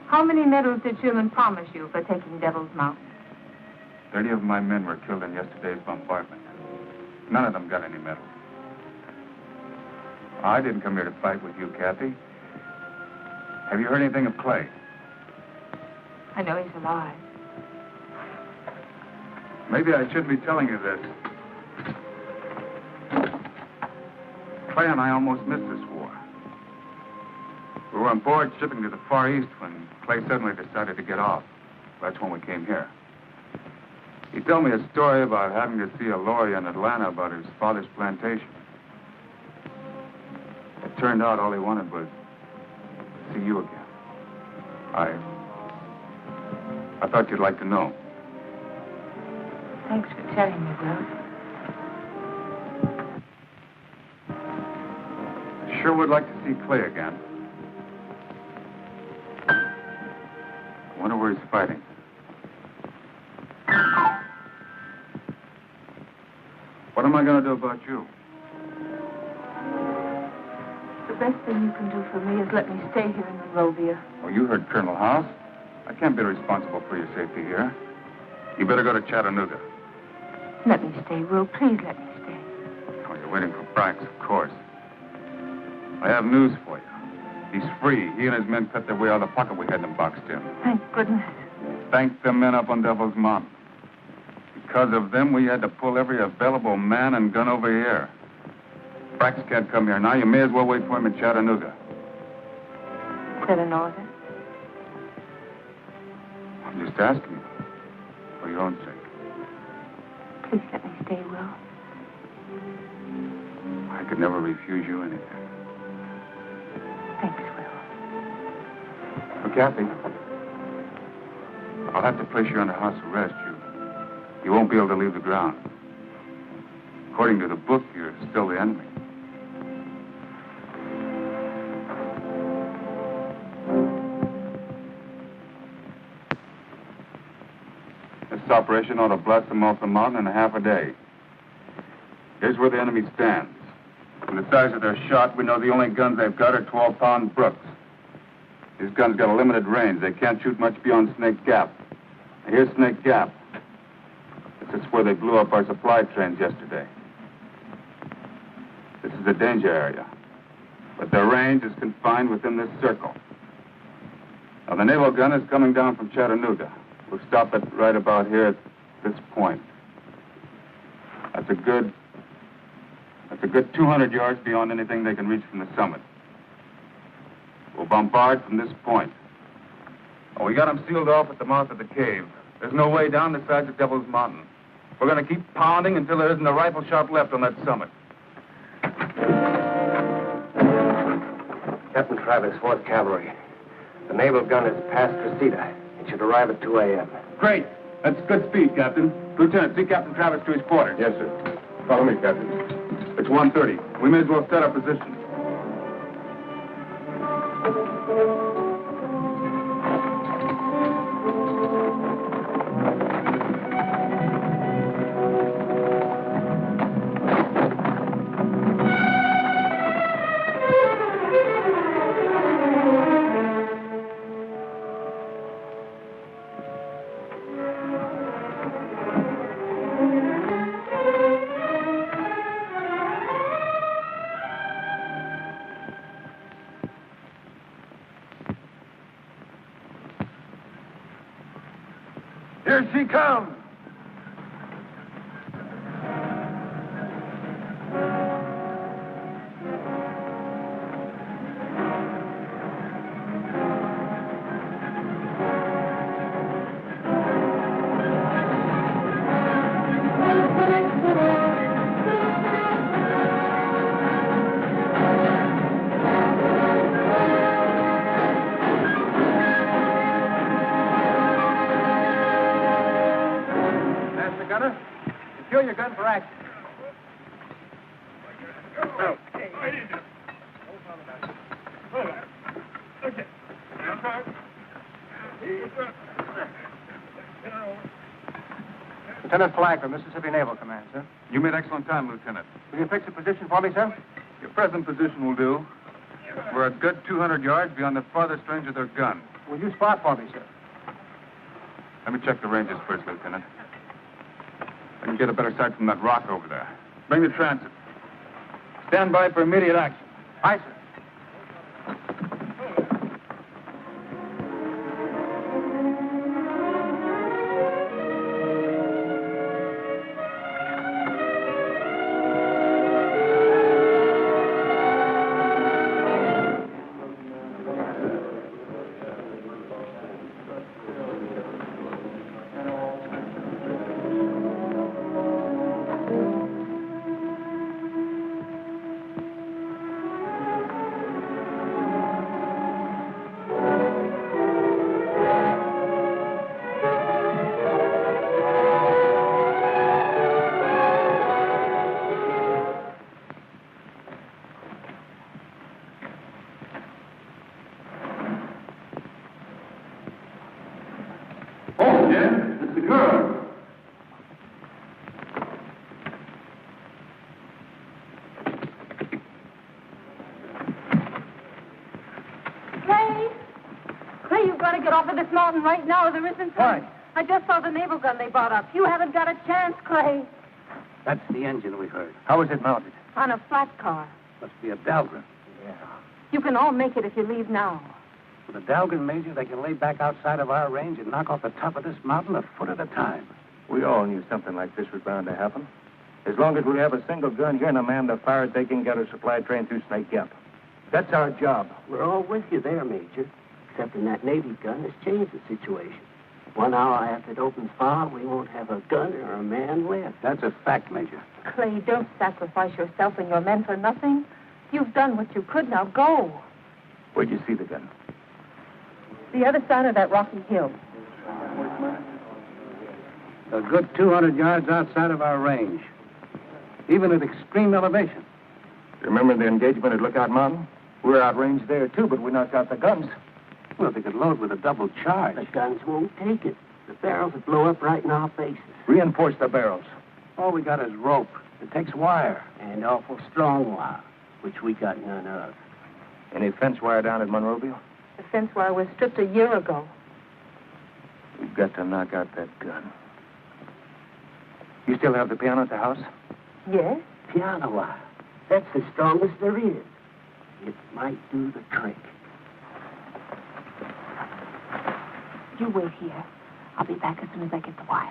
How many medals did Sherman promise you for taking Devil's Mountain? 30 of my men were killed in yesterday's bombardment. None of them got any medals. I didn't come here to fight with you, Kathy. Have you heard anything of Clay? I know he's alive. Maybe I shouldn't be telling you this. Clay and I almost missed this war. We were on board shipping to the Far East when Clay suddenly decided to get off. That's when we came here. He told me a story about having to see a lawyer in Atlanta about his father's plantation. It turned out all he wanted was to see you again. I thought you'd like to know. Thanks for telling me, Will. Sure would like to see Clay again. I wonder where he's fighting. What am I going to do about you? The best thing you can do for me is let me stay here in Monrovia. Oh, you heard Colonel House. I can't be responsible for your safety here. You better go to Chattanooga. Let me stay, Will. Please let me stay. Oh, you're waiting for Brax, of course. I have news for you. He's free. He and his men cut their way out of the pocket we had them boxed in. Thank goodness. Thank the men up on Devil's Mountain. Because of them, we had to pull every available man and gun over here. Brax can't come here now. You may as well wait for him in Chattanooga. Is that an order? I'm just asking you. For your own sake. Please let me stay, Will. I could never refuse you anything. Thanks, Will. Oh, Kathy, I'll have to place you under house arrest. You won't be able to leave the ground. According to the book, you're still the enemy. This operation ought to blast them off the mountain in a half a day. Here's where the enemy stands. From the size of their shot, we know the only guns they've got are 12-pound Brooks. These guns got a limited range. They can't shoot much beyond Snake Gap. Now, here's Snake Gap. This is where they blew up our supply trains yesterday. This is a danger area. But their range is confined within this circle. Now, the naval gun is coming down from Chattanooga. We'll stop it right about here at this point. That's a good 200 yards beyond anything they can reach from the summit. We'll bombard from this point. Oh, we got them sealed off at the mouth of the cave. There's no way down the sides of Devil's Mountain. We're going to keep pounding until there isn't a rifle shot left on that summit. Captain Travis, 4th Cavalry. The naval gun is past Reseda. It should arrive at 2 a.m. Great. That's good speed, Captain. Lieutenant, see Captain Travis to his quarters. Yes, sir. Follow me, Captain. It's 1:30. We may as well set our position. Here she comes. Secure your gun for action. Lieutenant Flagler, Mississippi Naval Command, sir. You made excellent time, Lieutenant. Will you fix the position for me, sir? Your present position will do. We're a good 200 yards beyond the farthest range of their gun. Will you spot for me, sir? Let me check the ranges first, Lieutenant. I can get a better sight from that rock over there. Bring the transit. Stand by for immediate action. Aye, sir. Mountain right now. There isn't. Why? I just saw the naval gun they brought up. You haven't got a chance, Clay. That's the engine we heard. How is it mounted? On a flat car. Must be a Dahlgren. Yeah. You can all make it if you leave now. With a Dahlgren, Major, they can lay back outside of our range and knock off the top of this mountain a foot at a time. We all knew something like this was bound to happen. As long as we have a single gun here and a man to fire it, they can get a supply train through Snake Gap. That's our job. We're all with you there, Major. Except in that Navy gun has changed the situation. 1 hour after it opens fire, we won't have a gun or a man left. That's a fact, Major. Clay, don't sacrifice yourself and your men for nothing. You've done what you could. Now go. Where'd you see the gun? The other side of that rocky hill. A good 200 yards outside of our range, even at extreme elevation. You remember the engagement at Lookout Mountain? We were outranged there, too, but we knocked out the guns. Well, they could load with a double charge. The guns won't take it. The barrels will blow up right in our faces. Reinforce the barrels. All we got is rope. It takes wire. And awful strong wire, which we got none of. Any fence wire down at Monrovia? The fence wire was stripped a year ago. We've got to knock out that gun. You still have the piano at the house? Yes? Piano wire. That's the strongest there is. It might do the trick. You wait here. I'll be back as soon as I get the wire.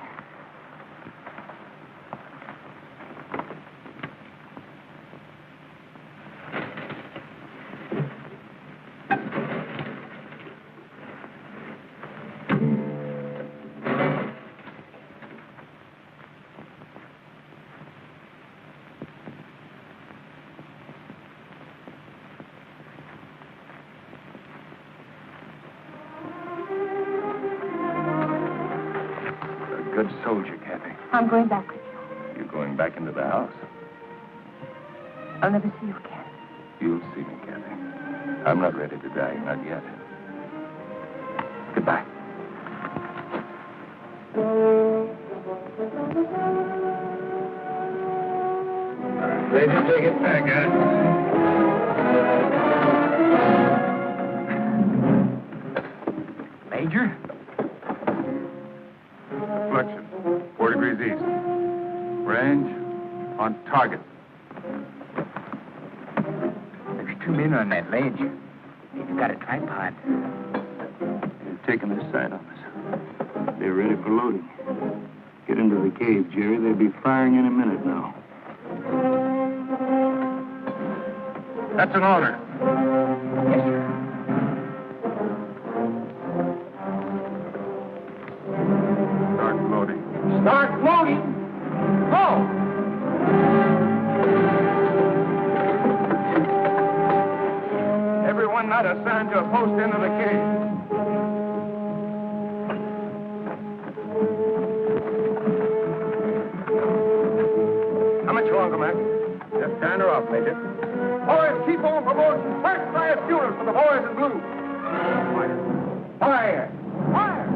Good soldier, Kathy. I'm going back with you. You're going back into the house. I'll never see you again. You'll see me, Kathy. I'm not ready to die, not yet. Goodbye. Ready to take it back, Major? Deflection, 4 degrees east. Range on target. There's 2 men on that ledge. They've got a tripod. They're taking their sight on us. They're ready for loading. Get into the cave, Jerry. They'll be firing any minute now. That's an order. Yes, sir. Start loading. Start loading. Go! Everyone not assigned to a post end of the cave. How much longer, Mac? Just turn her off, Major. Boys, keep on promotion. First fire funerals for the boys in blue. Fire! Fire!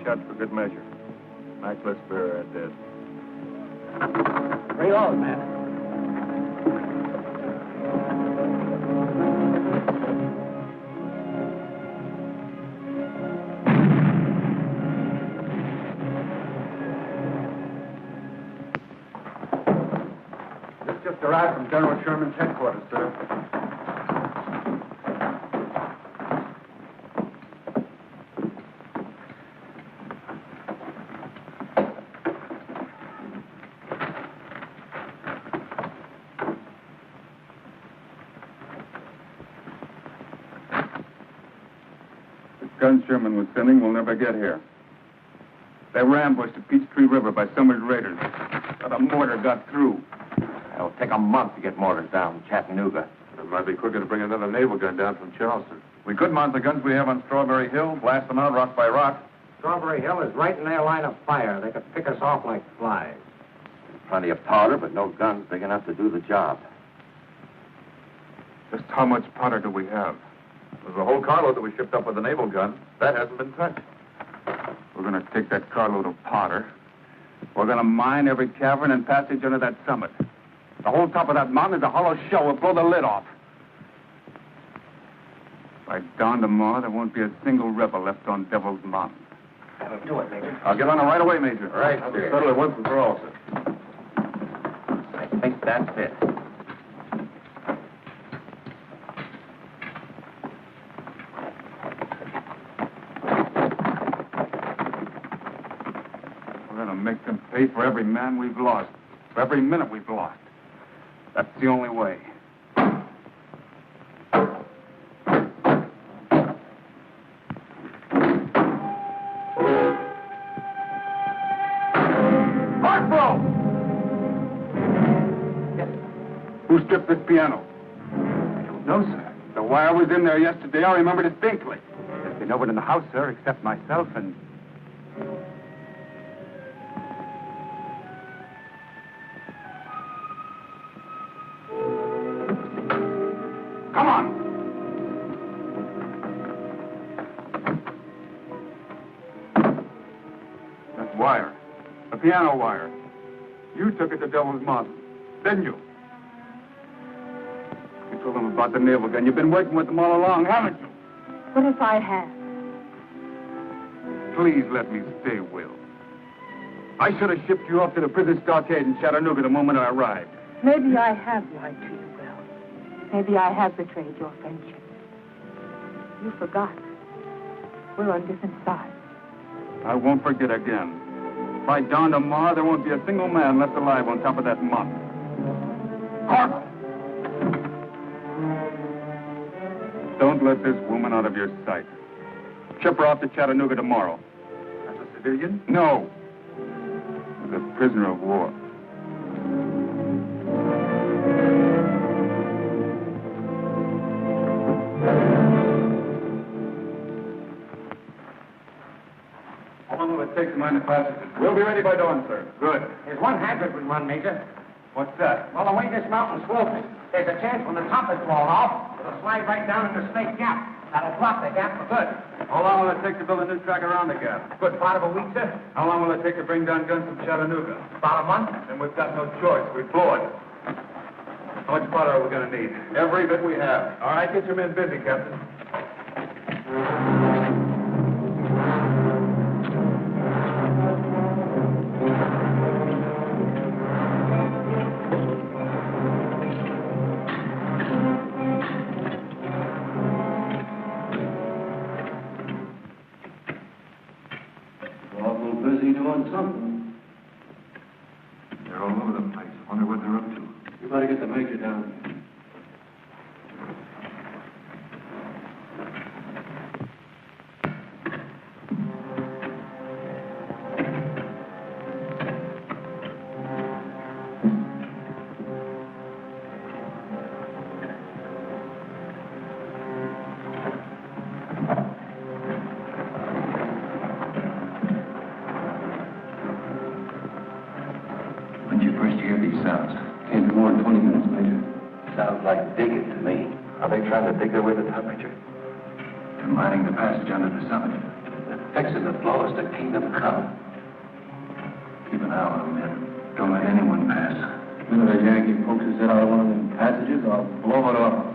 Shots for good measure. Mac, let's bury our dead. Reload, man. This just arrived from General Sherman's headquarters, sir. guns Sherman was sending will never get here. They were ambushed at Peachtree River by Summers' raiders. But a mortar got through. It'll take a month to get mortars down in Chattanooga. It might be quicker to bring another naval gun down from Charleston. We could mount the guns we have on Strawberry Hill, blast them out rock by rock. Strawberry Hill is right in their line of fire. They could pick us off like flies. Plenty of powder, but no guns big enough to do the job. Just how much powder do we have? There's a whole carload that we shipped up with the naval gun. That hasn't been touched. We're going to take that carload of powder. We're going to mine every cavern and passage under that summit. The whole top of that mountain is a hollow shell. We'll blow the lid off. By dawn tomorrow, there won't be a single rebel left on Devil's Mountain. That'll do it, Major. I'll get on it right away, Major. All right, I'll sir. settle it once and for all, sir. I think that's it. We're going to make them pay for every man we've lost, for every minute we've lost. That's the only way. Who stripped this piano? I don't know, sir. The wire was in there yesterday. I remember distinctly. There's been no one in the house, sir, except myself and... Come on! That wire. The piano wire. You took it to Devil's Mountain, didn't you? You told them about the naval gun. You've been working with them all along, haven't you? What if I have? Please let me stay, Will. I should have shipped you off to the prison stockade in Chattanooga the moment I arrived. Maybe I have lied to you, Will. Maybe I have betrayed your friendship. You forgot. We're on different sides. I won't forget again. By dawn tomorrow, there won't be a single man left alive on top of that mountain. Corporal! Don't let this woman out of your sight. Ship her off to Chattanooga tomorrow. As a civilian? No. As a prisoner of war. How long will it take to mine the passages? We'll be ready by dawn, sir. Good. There's one hazard we run, Major. What's that? Well, the way this mountain's sloping, there's a chance when the top is blown off, it'll slide right down into Snake Gap. That'll block the gap for good. How long will it take to build a new track around the gap? Good part of a week, sir. How long will it take to bring down guns from Chattanooga? About a month. Then we've got no choice. We blow it. How much powder are we going to need? Every bit we have. All right, get your men busy, Captain. Awful busy doing something. They're all over the place. Wonder what they're up to. You better get the major down. When did you first hear these sounds? Can't be more than 20 minutes, Major. Sounds like digging to me. Are they trying to dig their way to the top, Major? They're mining the passage under the summit. They're fixing to blow us to Kingdom Come. Keep an eye on them, men. Don't let anyone pass. One of those Yankee folks who set out of one of them passages, I'll blow it off.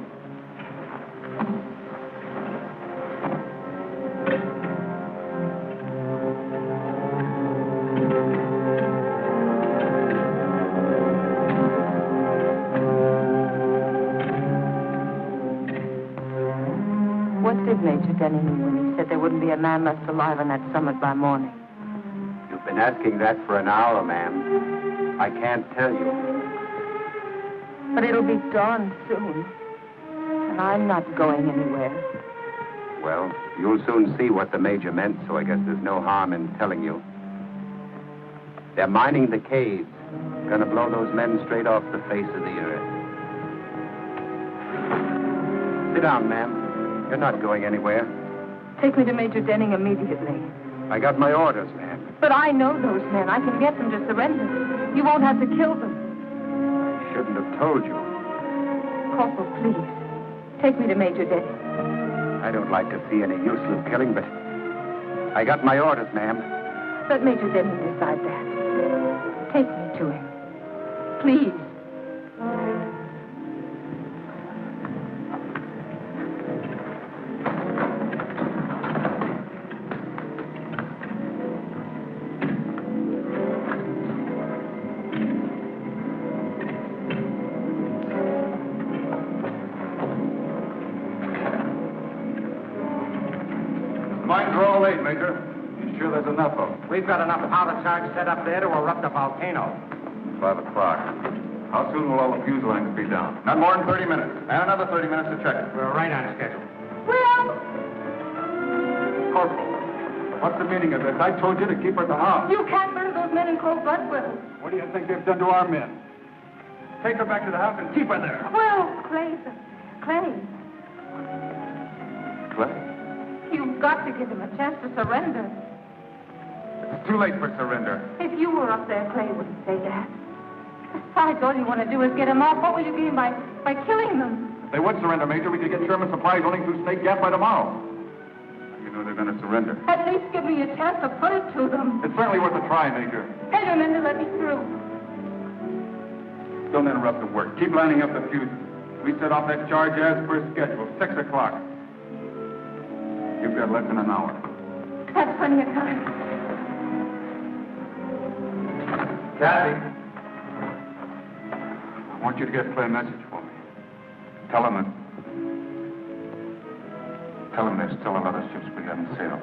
What did Major Denny mean when he said there wouldn't be a man left alive on that summit by morning? You've been asking that for an hour, ma'am. I can't tell you. But it'll be dawn soon. And I'm not going anywhere. Well, you'll soon see what the Major meant, so I guess there's no harm in telling you. They're mining the caves. Gonna blow those men straight off the face of the earth. Sit down, ma'am. You're not going anywhere. Take me to Major Denning immediately. I got my orders, ma'am. But I know those men. I can get them to surrender. You won't have to kill them. I shouldn't have told you. Corporal, please. Take me to Major Denning. I don't like to see any useless killing, but I got my orders, ma'am. Let Major Denning decide that. Take me to him. Please. Mines are all laid, Major. You sure there's enough of them? We've got enough powder charge set up there to erupt a volcano. 5 o'clock. How soon will all the fuse lines be down? Not more than 30 minutes. And another 30 minutes to check it. We're right on schedule. Will! Corporal, what's the meaning of this? I told you to keep her at the house. You can't burn those men in cold blood, Will. What do you think they've done to our men? Take her back to the house and keep her there. Will, Clay. Clay, Clay? you've got to give him a chance to surrender. It's too late for surrender. If you were up there, Clay wouldn't say that. Besides, all you want to do is get him off. What will you gain by killing them? If they would surrender, Major, we could get Sherman supplies running through Snake Gap by tomorrow. You know they're going to surrender. At least give me a chance to put it to them. It's certainly worth a try, Major. Tell your men to let me through. Don't interrupt the work. Keep lining up the fuses. We set off that charge as per schedule, 6 o'clock. You've got less than an hour. That's plenty of time. Kathy. I want you to get Clay a message for me. Tell him there's still a lot of ships we haven't sailed.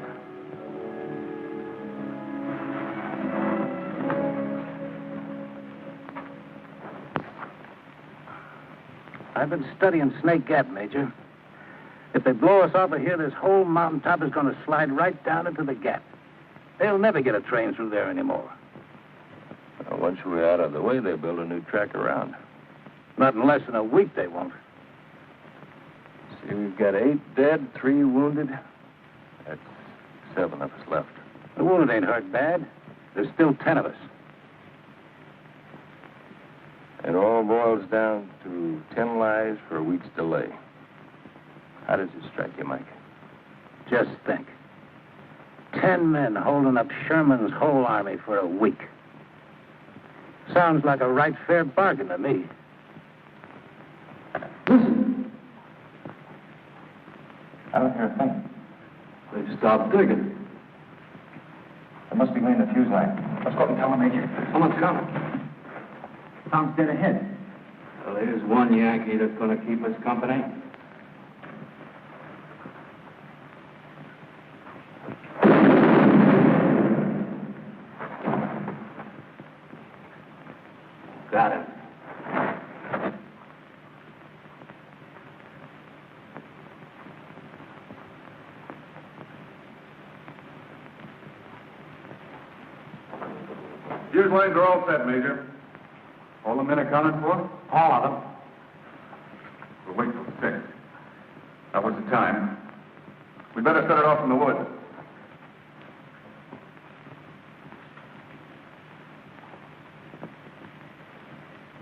I've been studying Snake Gap, Major. If they blow us off of here, this whole mountaintop is going to slide right down into the gap. They'll never get a train through there anymore. Well, once we're out of the way, they'll build a new track around. Not in less than a week, they won't. See, we've got 8 dead, 3 wounded. That's 7 of us left. The wounded ain't hurt bad. There's still 10 of us. It all boils down to 10 lives for a week's delay. How does it strike you, Mike? Just think. 10 men holding up Sherman's whole army for a week. Sounds like a right fair bargain to me. Listen. I don't hear a thing. They've stopped digging. They must be laying the fuse line. Let's go up and tell them, Major. Someone's coming. Sounds dead ahead. Well, here's one Yankee that's going to keep us company. Got him. Fuse lines are all set, Major. All the men accounted for? All of them. We'll wait till 6. That was the time. We'd better set it off in the woods.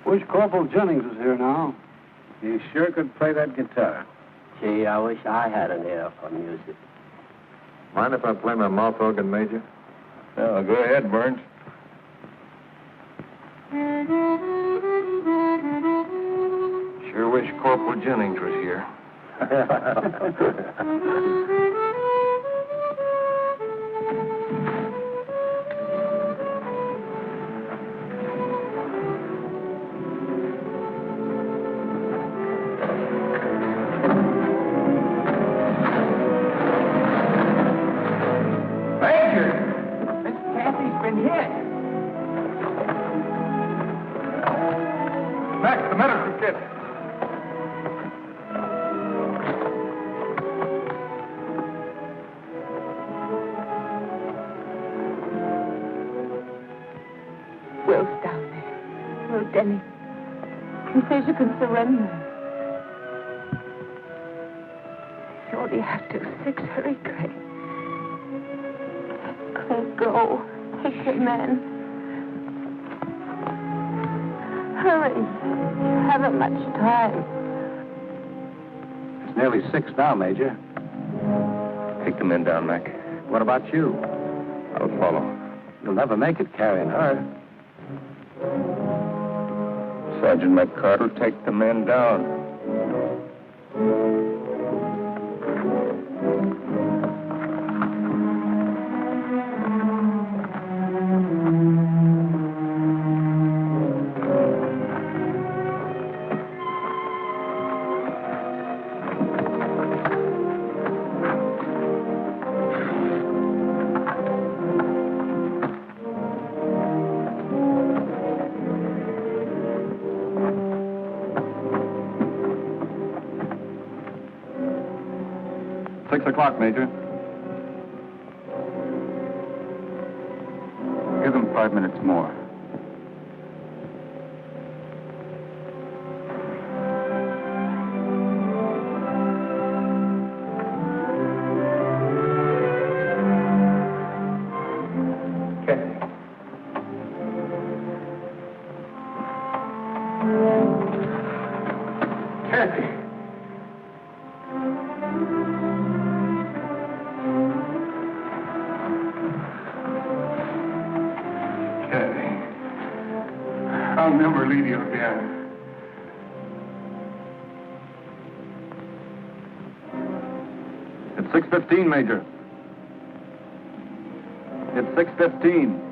Wish Corporal Jennings was here now. He sure could play that guitar. Gee, I wish I had an ear for music. Mind if I play my mouth organ, Major? Oh, go ahead, Burns. Sure wish Corporal Jennings was here. Max, the medicine kit. Denny. He says you can surrender. You only have to 6. Hurry, Craig. Craig, go. Take your men. Hurry. You haven't much time. It's nearly 6 now, Major. Take the men down, Mac. What about you? I'll follow. You'll never make it carrying her. Sergeant McCart will take the men down. Major. Give them 5 minutes more. I'll never leave you again. It's 6:15, Major. It's 6:15.